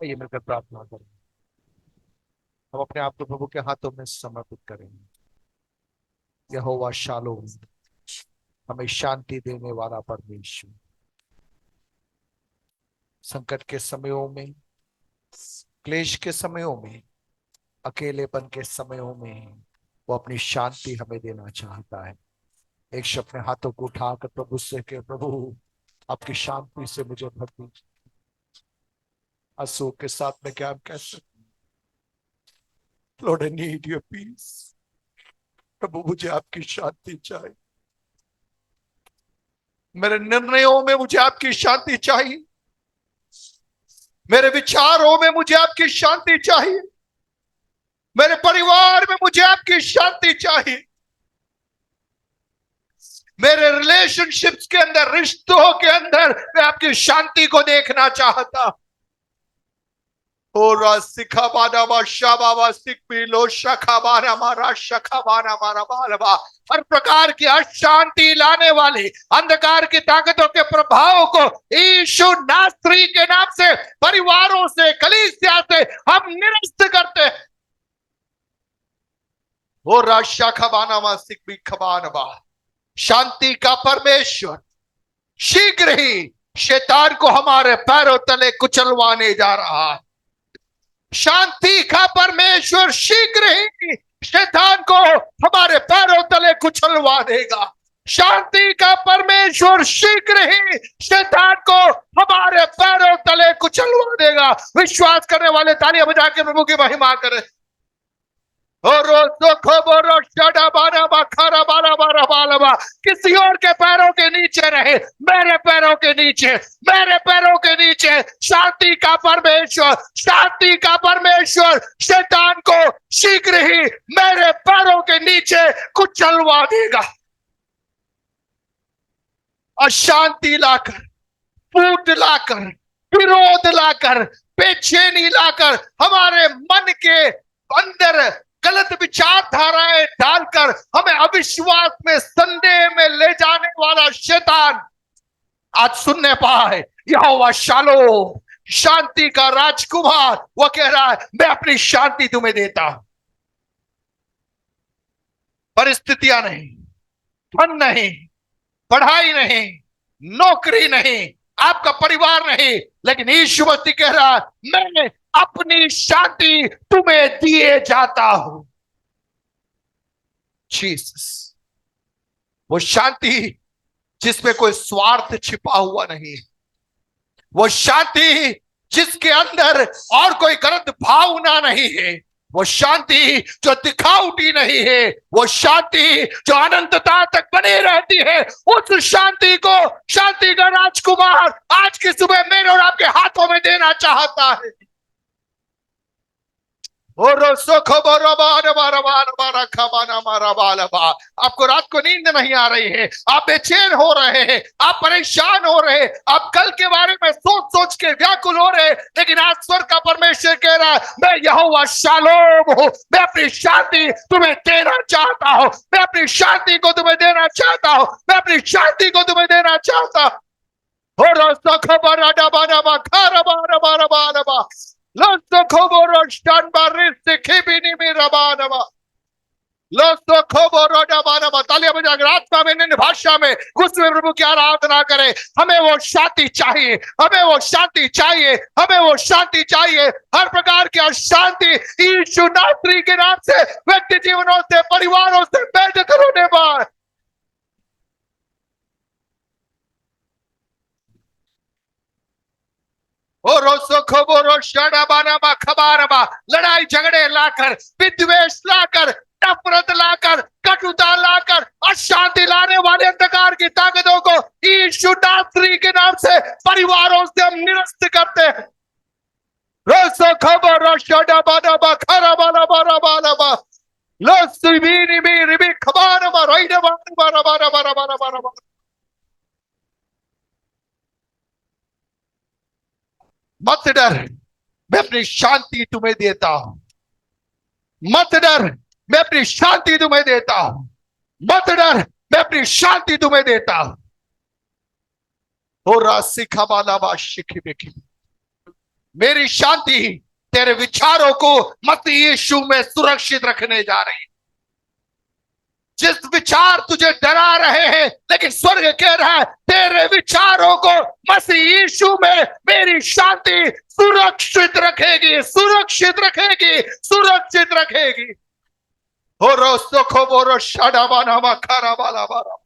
ये मिलकर प्रार्थना करें। हम अपने आप को प्रभु के हाथों में समर्पित करेंगे। यहोवा शालोम, हमें शांति देने वाला परमेश्वर, संकट के समयों में, क्लेश के समयों में, अकेलेपन के समयों में वो अपनी शांति हमें देना चाहता है। एक शब्द अपने हाथों को उठाकर प्रभु से कहे, प्रभु आपकी शांति से मुझे भर दीजिए। आंसू के साथ में क्या हम कह सकते, lord I need your peace. प्रभु मुझे आपकी शांति चाहिए, मेरे निर्णयों में मुझे आपकी शांति चाहिए, मेरे विचारों में मुझे आपकी शांति चाहिए, मेरे परिवार में मुझे आपकी शांति चाहिए, मेरे रिलेशनशिप्स के अंदर, रिश्तों के अंदर मैं आपकी शांति को देखना चाहता हूं। हर प्रकार की अशांति लाने वाली अंधकार की ताकतों के प्रभाव को यीशु नासरी के नाम से परिवारों से, कलीसिया से हम निरस्त करते हैं। वो राशा खबाना सिकबी खबानबा, शांति का परमेश्वर शीघ्र ही शैतान को हमारे पैरों तले कुचलवाने जा रहा है। शांति का परमेश्वर शीघ्र ही शैतान को हमारे पैरों तले कुचलवा देगा। शांति का परमेश्वर शीघ्र ही शैतान को हमारे पैरों तले कुचलवा देगा। विश्वास करने वाले तालियां बजा के प्रभु की महिमा करें। किसी और के पैरों के नीचे रहे, मेरे पैरों के नीचे, मेरे पैरों के नीचे शांति का परमेश्वर, शांति का परमेश्वर शैतान को शीघ्र ही मेरे पैरों के नीचे कुचलवा देगा। अशांति लाकर, फूट लाकर, विरोध लाकर, बेचैनी लाकर, हमारे मन के अंदर गलत विचारधाराएं डालकर हमें अविश्वास में, संदेह में ले जाने वाला शैतान आज सुनने पाए। यहोवा शालोम, शांति का राजकुमार, वो कह रहा है मैं अपनी शांति तुम्हें देता हूं। परिस्थितियां नहीं, धन नहीं, पढ़ाई नहीं, नौकरी नहीं, आपका परिवार नहीं, लेकिन यीशु मसीह कह रहा है मैं अपनी शांति तुम्हें दिए जाता हूं। जीसस, वो शांति जिसमें कोई स्वार्थ छिपा हुआ नहीं है, वो शांति जिसके अंदर और कोई गलत भावना नहीं है, वो शांति जो दिखावटी नहीं है, वो शांति जो अनंतता तक बनी रहती है, उस शांति को शांति का राजकुमार आज की सुबह मेरे और आपके हाथों में देना चाहता है। आपको रात को नींद नहीं आ रही है, आप बेचैन हो रहे हैं, आप परेशान हो रहे हैं, आप कल के बारे में सोच सोच के व्याकुल हो रहे हैं, लेकिन आज स्वर्ग का परमेश्वर कह रहा है मैं यहोवा शालोम हूं, मैं अपनी शांति तुम्हें देना चाहता हूं, मैं अपनी शांति को तुम्हें देना चाहता हूं, मैं अपनी शांति को तुम्हें देना चाहता हूं। तालियां बजाकर आत्मा में, निम्न भाषा में गुस्से में प्रभु की आराधना करें। हमें वो शांति चाहिए, हमें वो शांति चाहिए, हमें वो शांति चाहिए। हर प्रकार की अशांति यीशु नासरी के नाम से व्यक्ति जीवनों से, परिवारों से बेदखल होने पर लड़ाई झगड़े लाकर, विद्वेष लाकर, नफरत लाकर, कटुता लाकर, अशांति लाने वाले अंधकार की ताकतों को यीशु नासरी के नाम से परिवारों से हम निरस्त करते हैं। मत डर, मैं अपनी शांति तुम्हें देता हूं। मत डर, मैं अपनी शांति तुम्हें देता हूं। मत डर, मैं अपनी शांति तुम्हें देता हूं। हो राशि खबाला शिखी बेखी मेरी शांति तेरे विचारों को मसीह यीशु में सुरक्षित रखने जा रही है। जिस विचार तुझे डरा रहे हैं, लेकिन स्वर्ग कह रहा है तेरे विचारों को मसीह यीशु में मेरी शांति सुरक्षित रखेगी, सुरक्षित रखेगी, सुरक्षित रखेगी। हो रोस्तो खो बोरो शाडाबाना माखारा बाला बारा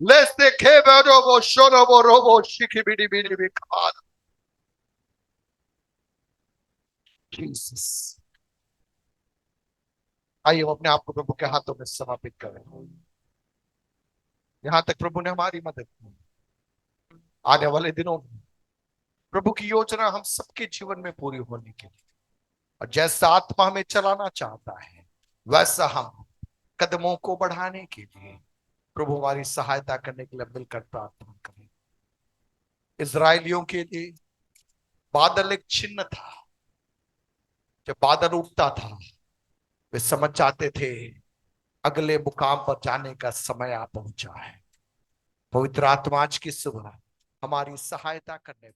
लेस्ते खे बोरो बो शोरो बोरो बो शिखी बिडी बिडी बिखार। जीसस, आइए हम अपने आप को प्रभु के हाथों में समर्पित करें। यहां तक प्रभु ने हमारी मदद की। आने वाले दिनों में प्रभु की योजना हम सबके जीवन में पूरी होने के लिए, और जैसा आत्मा हमें चलाना चाहता है वैसा हम कदमों को बढ़ाने के लिए प्रभु हमारी सहायता करने के लिए मिलकर प्रार्थना करें। इजरायलियों के लिए बादल एक चिन्ह था। जब बादल उठता था वे समझ जाते थे अगले मुकाम पर जाने का समय आ पहुंचा है। पवित्र आत्मा आज की सुबह हमारी सहायता करने